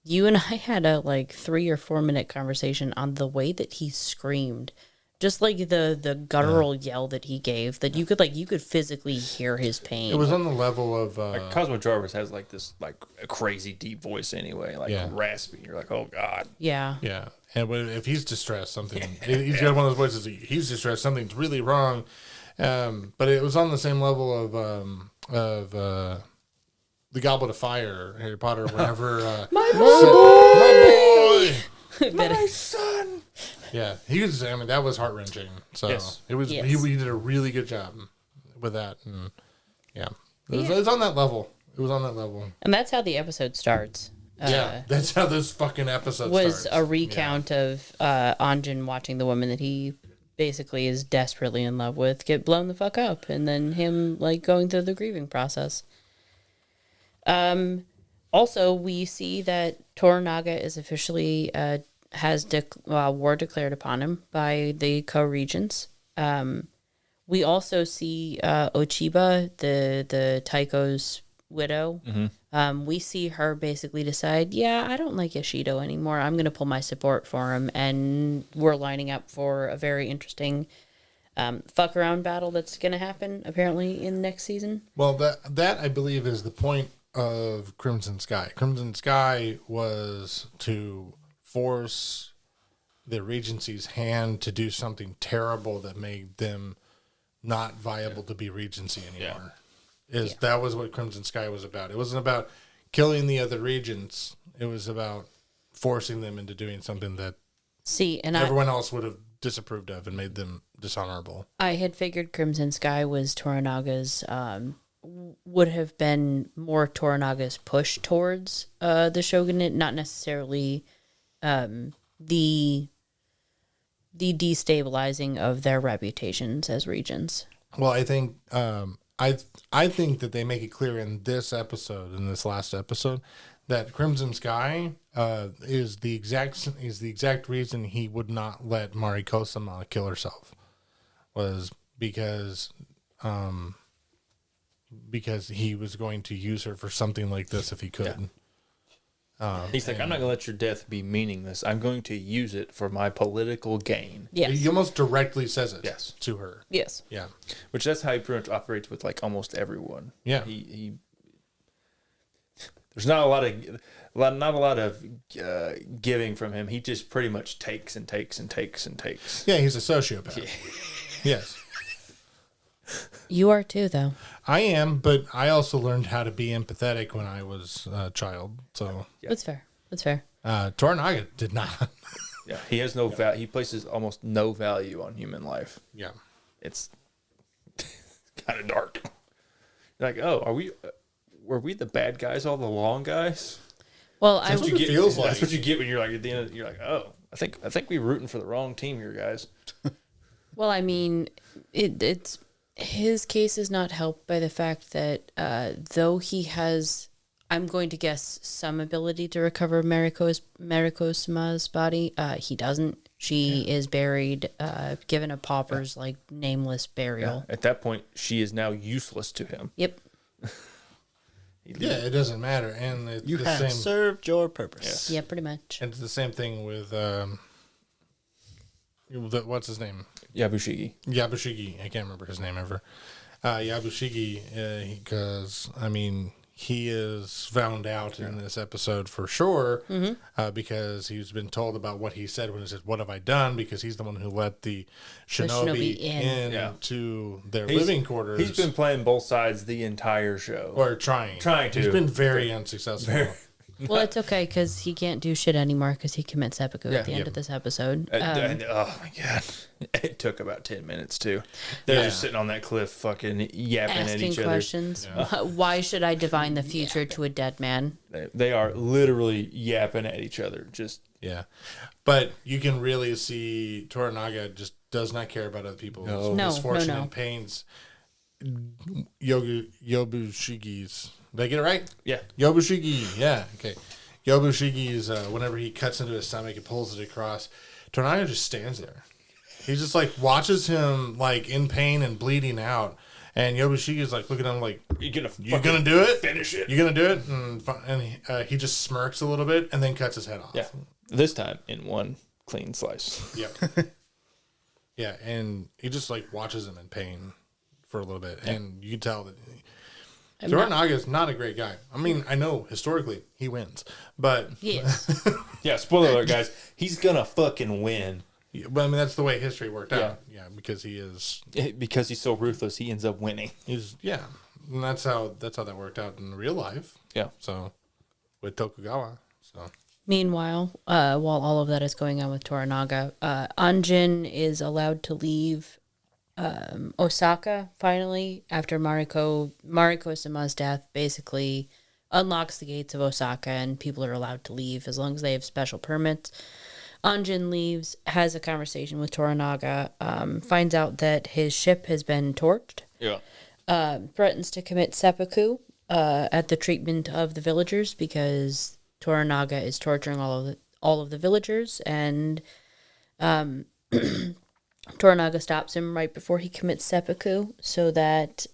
you and I had a like 3 or 4 minute conversation on the way that he screamed. Just like the guttural yell that he gave, that you could physically hear his pain. It was on the level of Like Cosmo Jarvis has like this like a crazy deep voice anyway, like raspy. You're like, oh god. Yeah. yeah. And if he's distressed, he's got one of those voices. He's distressed, something's really wrong. But it was on the same level of the Goblet of Fire, Harry Potter, whenever My boy. My son. Yeah, he was. I mean, that was heart wrenching. So Yes. it was. Yes. He did a really good job with that. And yeah, it was on that level. It was on that level. And that's how the episode starts. Yeah, that's how this fucking episode Was starts. a recount of Anjin watching the woman that he basically is desperately in love with get blown the fuck up, and then him like going through the grieving process. Also, we see that Toranaga is officially has war declared upon him by the co-regents. We also see Ochiba, the Taiko's widow. We see her basically decide, I don't like Yoshido anymore. I'm going to pull my support for him. And we're lining up for a very interesting fuck around battle that's going to happen apparently in next season. Well, that I believe is the point of Crimson Sky. Crimson Sky was to force the Regency's hand to do something terrible that made them not viable to be Regency anymore. That was what Crimson Sky was about. It wasn't about killing the other regents. It was about forcing them into doing something that everyone else would have disapproved of and made them dishonorable. I had figured Crimson Sky was Toranaga's would have been more Toranaga's push towards the shogunate, not necessarily the destabilizing of their reputations as regents. Well, I think I think that they make it clear in this last episode, that Crimson Sky is the exact reason he would not let Mariko-sama kill herself, was because he was going to use her for something like this if he could. He's like, I'm not going to let your death be meaningless. I'm going to use it for my political gain. Yes. He almost directly says it Yes. to her. Yes. Yeah. Which that's how he pretty much operates with like almost everyone. Yeah. He there's not a lot of giving from him. He just pretty much takes and takes and takes and takes. Yeah, he's a sociopath. Yes. You are too, though. I am, but I also learned how to be empathetic when I was a child. So That's fair. That's fair. Toranaga did not. Yeah, he has no value. He places almost no value on human life. Yeah. It's kind of dark. You're like, oh, were we the bad guys all along, guys? Well, That's what it feels like. That's what you get when you're like at the end. You're like, oh, I think we're rooting for the wrong team here, guys. Well, I mean, it's his case is not helped by the fact that though he has, I'm going to guess, some ability to recover Mariko-sama's body, he doesn't. She is buried, given a pauper's like nameless burial. At that point, she is now useless to him. Yep. Yeah, it doesn't matter, and it's You the have same. served your purpose. Yeah, pretty much. And it's the same thing with what's his name? Yabushigi. Yabushigi. I can't remember his name ever. Yabushigi, because I mean, he is found out in this episode for sure, because he's been told about what he said when he said, "What have I done?" Because he's the one who let the shinobi in Yeah. to their living quarters. He's been playing both sides the entire show. or trying Trying to. He's been very unsuccessful. Well, it's okay because he can't do shit anymore because he commits seppuku at the end of this episode. And, oh my god, it took about 10 minutes too. They're just sitting on that cliff, fucking yapping at Asking each other. questions. Why should I divine the future to a dead man? They are literally yapping at each other. Just Yeah, but you can really see Toranaga just does not care about other people's misfortune and pains. Yobushigi's. Did I get it right? yeah. Yobushigi. Yeah. Okay. Yobushigi's. Whenever he cuts into his stomach and pulls it across, Toranaga just stands there. He just like watches him like in pain and bleeding out, and Yobushigi's like looking at him like, You're gonna do it? Finish it. You're gonna do it?" And he just smirks a little bit and then cuts his head off. Yeah. This time in one clean slice. Yep. Yeah, and he just like watches him in pain for a little bit, and you can tell that Toranaga is not a great guy. I mean, I know historically he wins, but Yes. Yeah, spoiler alert, guys. He's gonna fucking win. but I mean that's the way history worked out. Yeah, because he's so ruthless, he ends up winning. and that's how that worked out in real life. Yeah. So with Tokugawa, so Meanwhile, while all of that is going on with Toranaga, Anjin is allowed to leave Osaka finally after Mariko-sama's death. Basically unlocks the gates of Osaka and people are allowed to leave as long as they have special permits. Anjin leaves, has a conversation with Toranaga, finds out that his ship has been torched, Yeah. threatens to commit seppuku at the treatment of the villagers because Toranaga is torturing all of the villagers, and Toranaga stops him right before he commits seppuku so that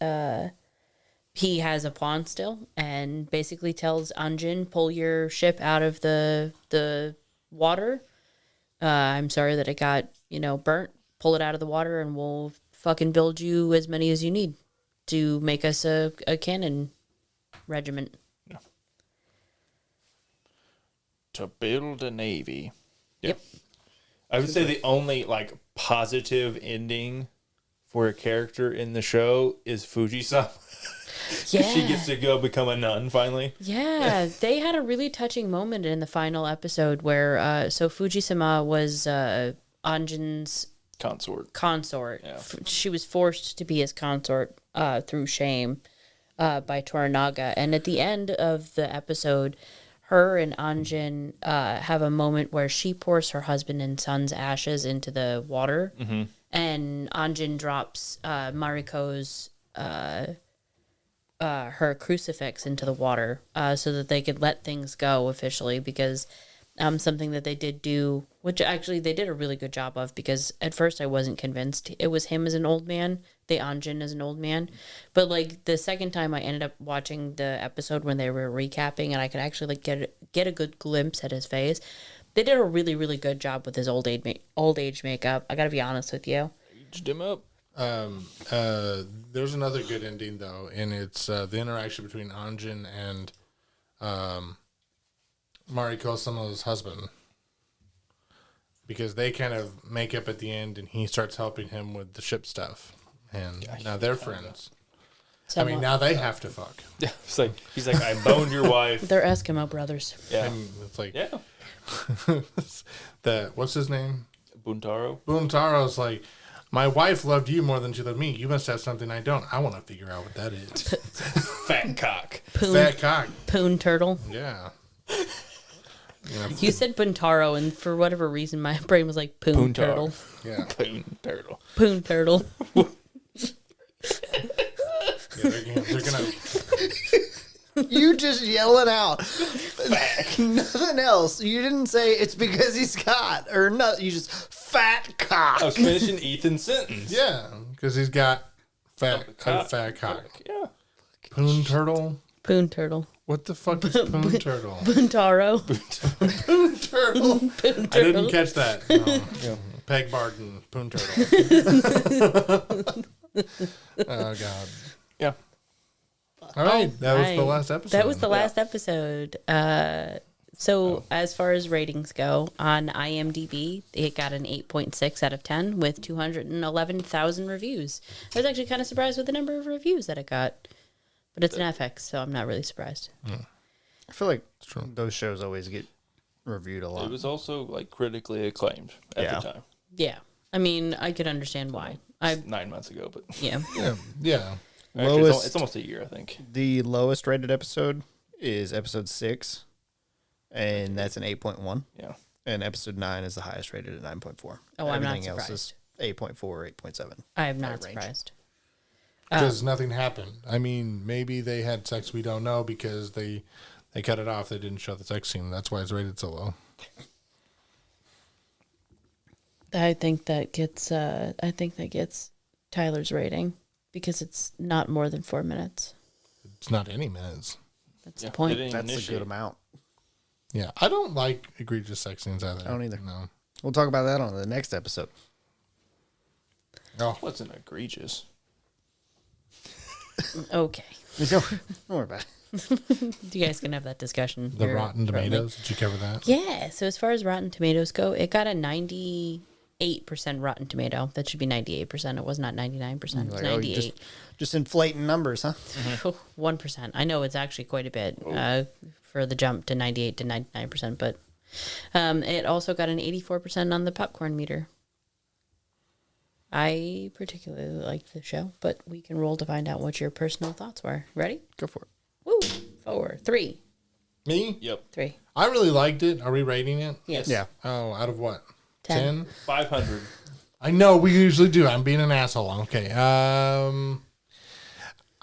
he has a pawn still, and basically tells Anjin, pull your ship out of the water. I'm sorry that it got, burnt. Pull it out of the water and we'll fucking build you as many as you need to make us a cannon regiment. Yeah. To build a navy. Yep. I would say the only positive ending for a character in the show is Fuji-sama. Yeah. She gets to go become a nun finally. Yeah, they had a really touching moment in the final episode where so Fuji-sama was Anjin's consort. Yeah. She was forced to be his consort through shame by Toranaga. And at the end of the episode, her and Anjin have a moment where she pours her husband and son's ashes into the water. Mm-hmm. And Anjin drops Mariko's her crucifix into the water so that they could let things go officially, because something that they did do, which actually they did a really good job of, because at first I wasn't convinced it was him as an old man, the Anjin as an old man, but the second time I ended up watching the episode when they were recapping and I could actually get a good glimpse at his face, they did a really, really good job with his old age makeup. I gotta be honest with you. Aged him up. there's another good ending though, and it's the interaction between Anjin and Mariko-sama's husband, because they kind of make up at the end, and he starts helping him with the ship stuff, and now they're friends. I mean, now they have to fuck. Yeah, he's like, I boned your wife. They're Eskimo brothers. Yeah, And it's like, yeah. what's his name? Buntaro. Buntaro's like, my wife loved you more than she loved me. You must have something I don't. I want to figure out what that is. Fat cock. Poon, Fat cock. Poon turtle. Yeah. You said Buntaro, and for whatever reason, my brain was like Poon Puntar. Turtle. Yeah. Poon turtle. Poon Turtle. Yeah, they're gonna. You just yelling out. Nothing else. You didn't say it's because he's got or nothing. You just fat cock. I was finishing Ethan's sentence. Yeah, because he's got fat Cock. cock. Yeah. Poon turtle. Poon Turtle. What the fuck is poon turtle? Buntaro. Poon turtle. Poon I didn't Turtle. catch that. No. Peg Barton, poon turtle. Oh god. Yeah. All right, that was the Right. last episode. That was the last episode. So as far as ratings go, on IMDb, it got an 8.6 out of 10 with 211,000 reviews. I was actually kind of surprised with the number of reviews that it got. But it's an FX, so I'm not really surprised. I feel like those shows always get reviewed a lot. It was also like critically acclaimed at Yeah. the time. Yeah. I mean, I could understand why. 9 months ago, but Yeah. Yeah. actually, Lowest- it's almost a year, I think. The lowest rated episode is episode 6, and that's an 8.1. Yeah. And episode 9 is the highest rated at 9.4. Oh, I'm not Everything else is surprised. 8.4 or 8.7. I am not range. surprised. Because nothing happened. I mean, maybe they had sex. We don't know because they cut it off. They didn't show the sex scene. That's why it's rated so low. I think that gets Tyler's rating because it's not more than 4 minutes. It's not any minutes. That's Yeah, the point. they didn't That's a initiate. good amount. Yeah, I don't like egregious sex scenes either. I don't either. No. We'll talk about that on the next episode. Oh, Wasn't egregious. Okay. Don't worry about it. You guys can have that discussion. the here Rotten shortly. Tomatoes. Did you cover that? Yeah. So as far as Rotten Tomatoes go, it got a 98% Rotten Tomato. That should be 98%. It was not 99%. It was Like, oh, you 98. just inflating numbers, huh? 1%. I know it's actually quite a bit for the jump to 98 to 99%, but it also got an 84% on the popcorn meter. I particularly liked the show, but we can roll to find out what your personal thoughts were. Ready? Go for it. Woo! 4, 3, Me? Yep. 3. I really liked it. Are we rating it? Yes. Yeah. Oh, out of what? 10. 500. I know we usually do. I'm being an asshole. Okay. I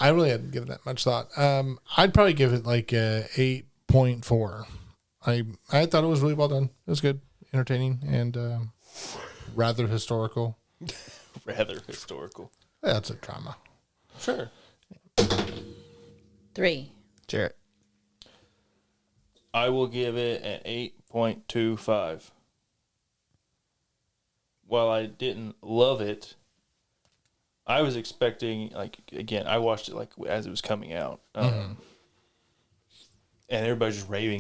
really hadn't given that much thought. I'd probably give it like a 8.4. I thought it was really well done. It was good, entertaining, and rather historical. Rather historical. Yeah, it's a drama. Sure. 3. Jarrett. I will give it an 8.25. While I didn't love it, I was expecting, like, again, I watched it like as it was coming out. And everybody's just raving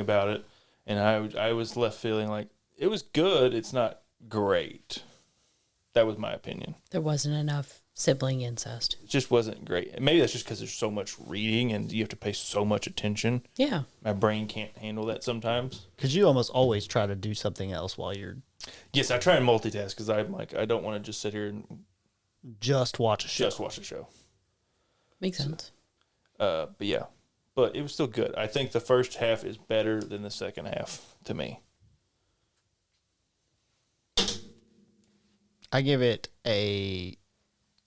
about it. And I was left feeling like it was good. It's not great. That was my opinion. There wasn't enough sibling incest. It just wasn't great. Maybe that's just because there's so much reading and you have to pay so much attention. Yeah. My brain can't handle that sometimes. Because you almost always try to do something else while you're Yes, I try and multitask because I'm like, I don't want to just sit here and just watch a show. just watch a show. Makes sense. But yeah, but it was still good. I think the first half is better than the second half to me. I give it a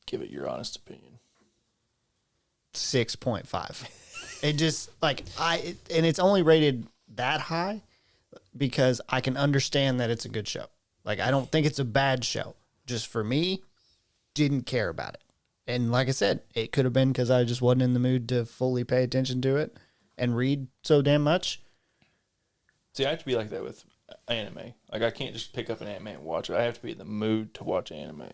Give it your honest opinion. 6.5. It just and it's only rated that high because I can understand that it's a good show. Like, I don't think it's a bad show. Just for me, didn't care about it. And like I said, it could have been because I just wasn't in the mood to fully pay attention to it and read so damn much. See, I have to be like that with anime. Like, I can't just pick up an anime and watch it. I have to be in the mood to watch anime.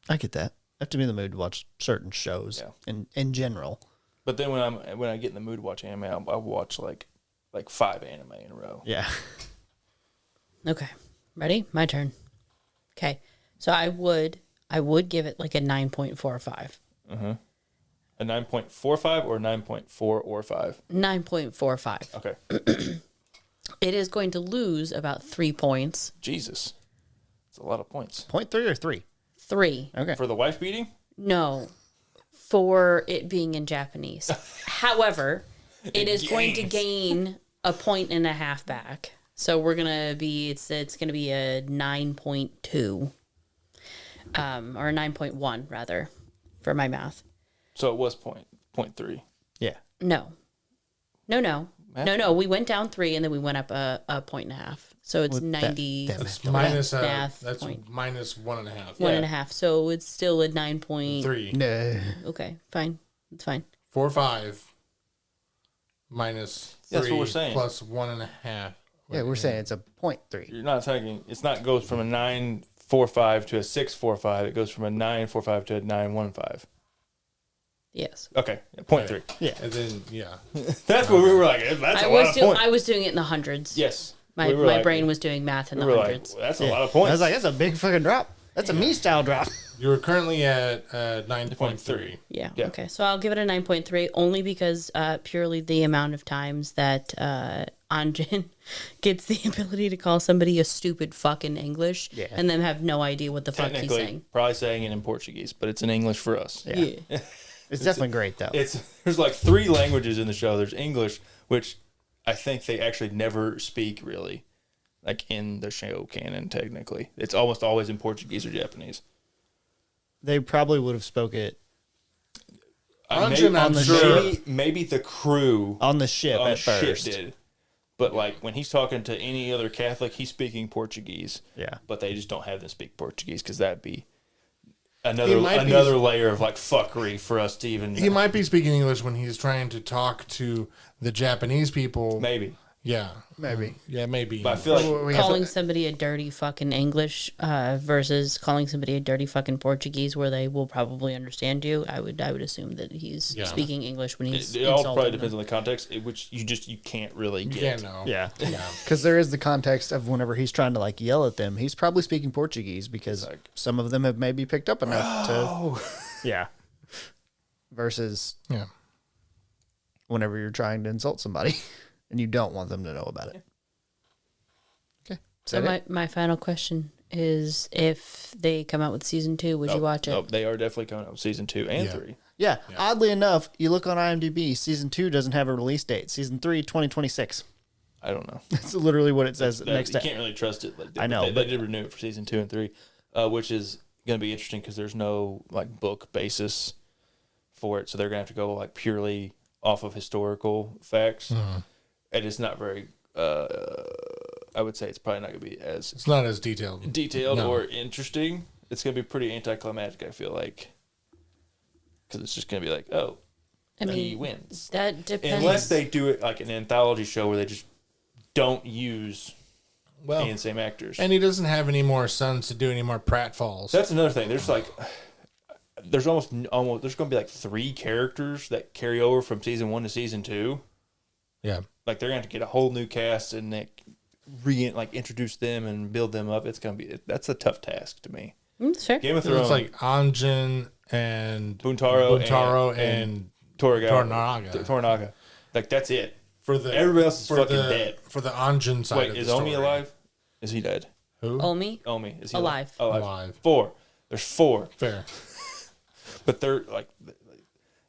I get that. I have to be in the mood to watch certain shows in general. But then when I get in the mood to watch anime, I'll watch like 5 anime in a row. Yeah. Okay. Ready? My turn. Okay. So I would give it like a 9.45. A 9.45 or 9.4 or 5? 9.45. Okay. It is going to lose about 3 points. Jesus. It's a lot of points. 0.3 or 3? 3. Okay. For the wife beating? No. For it being in Japanese. However, it is going to gain a point and a half back. So we're gonna be it's gonna be a 9.2, or a 9.1 rather, for my math. So it was point 3. Yeah. No. We went down 3 and then we went up a point and a half. So it's 90. That's minus math that's point. minus 1.5. One and a half. So it's still a 9. 3. No. Okay, fine. It's fine. 4 5 minus 3 That's what we're saying. plus 1.5. Yeah, we're saying it's a 0.3. You're not taking. It's not goes from a 9.45 to a 6.45. It goes from a 9.45 to a 9.15. Yes. Okay, 0.3. Yeah. And then, yeah. That's what we were like. That's a lot of points. I was doing it in the hundreds. Yes. My We were my like- brain was doing math in We the were like, hundreds. well, that's a Yeah. lot of points. I was like, that's a big fucking drop. That's a me style drop. You're currently at 9.3. Yeah. Yeah. Okay. So I'll give it a 9.3 only because purely the amount of times that Anjin gets the ability to call somebody a stupid fucking English and then have no idea what the fuck he's Technically, saying. probably saying it in Portuguese, but it's in English for us. Yeah. It's definitely great though. There's like 3 languages in the show. There's English, which I think they actually never speak really, like in the show canon. Technically, it's almost always in Portuguese or Japanese. They probably would have spoke it Anjin, I'm sure. Maybe the crew on the ship on at the ship first. did, but like when he's talking to any other Catholic, he's speaking Portuguese. Yeah. But they just don't have them speak Portuguese because that'd be another might be- layer of like fuckery for us to even. He might be speaking English when he's trying to talk to the Japanese people. maybe. Yeah. Maybe. Yeah, maybe. But I feel like We have Calling to- somebody a dirty fucking English versus calling somebody a dirty fucking Portuguese, where they will probably understand you. I would assume that he's Yeah. speaking English when he's it all insulting probably them. depends on the context, which you can't really you get. can't know. Yeah. Yeah. Because there is the context of whenever he's trying to like yell at them, he's probably speaking Portuguese because Like- some of them have maybe picked up enough to. Yeah. Versus Yeah. whenever you're trying to insult somebody and you don't want them to know about it. Okay. Is So that it? my final question is, if they come out with season 2, would you watch it? Oh, they are definitely coming out with season 2 and Yeah. 3. Yeah. Oddly enough, you look on IMDb, season 2 doesn't have a release date. Season 3, 2026. I don't know. That's literally what it says That- next you to. can't really trust it. Like, I know, they but- did renew it for season 2 and 3, which is going to be interesting because there's no like book basis for it, so they're going to have to go like purely off of historical facts, and it's not very. I would say it's probably not going to be as It's not as detailed. detailed No. or interesting. It's going to be pretty anticlimactic. I feel like because it's just going to be like, oh, I he mean, wins. that depends. Unless they do it like an anthology show where they just don't use Well, any of the same actors. and he doesn't have any more sons to do any more pratfalls. That's another thing. There's like, there's almost there's going to be like 3 characters that carry over from season 1 to season 2. Yeah. Like they're going to have to get a whole new cast and like introduce them and build them up. It's going to be that's a tough task to me. It's fair. Game of So Thrones, it's like Anjin and Buntaro and Toranaga. Like that's it. for the Everybody else is for fucking the, dead. For the Anjin side Wait, of is the Omi story. alive? Is he dead? Who? Omi, Omi, is he Alive. Alive. 4. There's 4. Fair. But they're like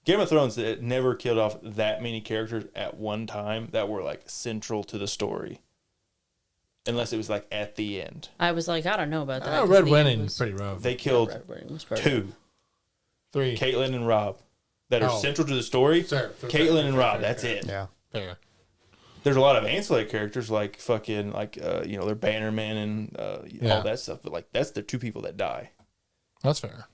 Game of Thrones that never killed off that many characters at one time that were like central to the story. Unless it was like at the end. I was like, I don't know about that. 'cause Red the Wedding end is was- pretty rough. They killed Red Wedding was perfect. 2, 3. Caitlyn and Rob, that are Oh. central to the story. Fair, Caitlyn and Rob, fair, that's fair. it. Yeah. Fair. There's a lot of ancillary characters like fucking like they're Bannerman and Yeah. all that stuff, but like that's the 2 people that die. That's fair.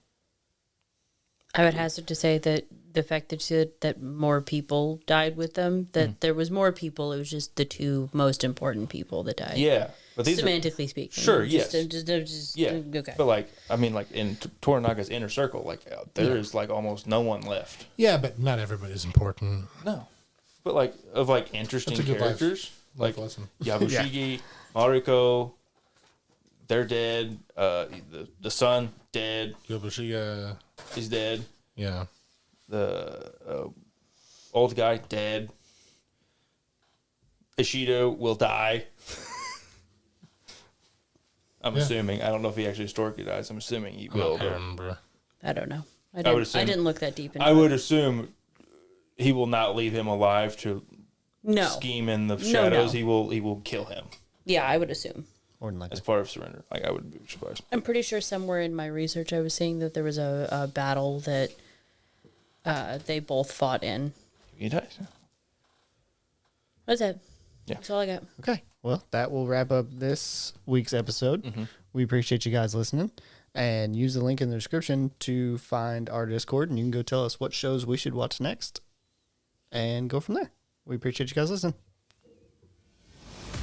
I would hazard to say that the fact that you said that more people died with them, that there was more people, it was just the 2 most important people that died. Yeah, but these are, Semantically speaking. Sure, Just- yes. just- yeah, okay. but like I mean like in Toranaga's inner circle, like there is like almost no one left. Yeah, but not everybody's important. No, but like of like interesting That's a good life- characters Life lesson. Yabushigi, Mariko, they're dead. The son dead. Yobushiga. He's dead. Yeah. The old guy dead. Ishido will die. I'm assuming. I don't know if he actually historically dies. I'm assuming he will. I but remember. I don't know. I would didn't, assume- I didn't look that deep into I it. would assume he will not leave him alive to No. scheme in the No, shadows, no. he will kill him Yeah, I would assume. More than likely. as part of surrender. Like I would be surprised. I'm pretty sure somewhere in my research I was seeing that there was a battle that they both fought in. He dies. That's it. Yeah. That's all I got. Okay. Well, that will wrap up this week's episode. We appreciate you guys listening. And use the link in the description to find our Discord. And you can go tell us what shows we should watch next. And go from there. We appreciate you guys listening.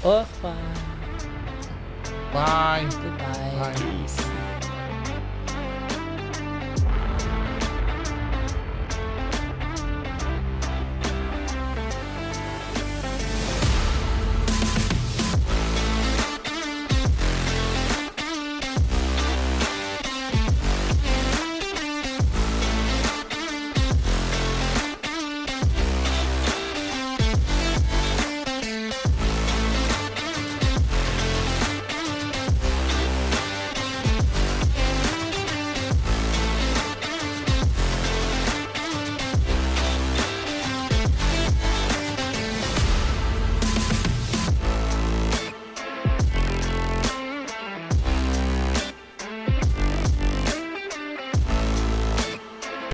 Au revoir. Bye. Goodbye. Bye.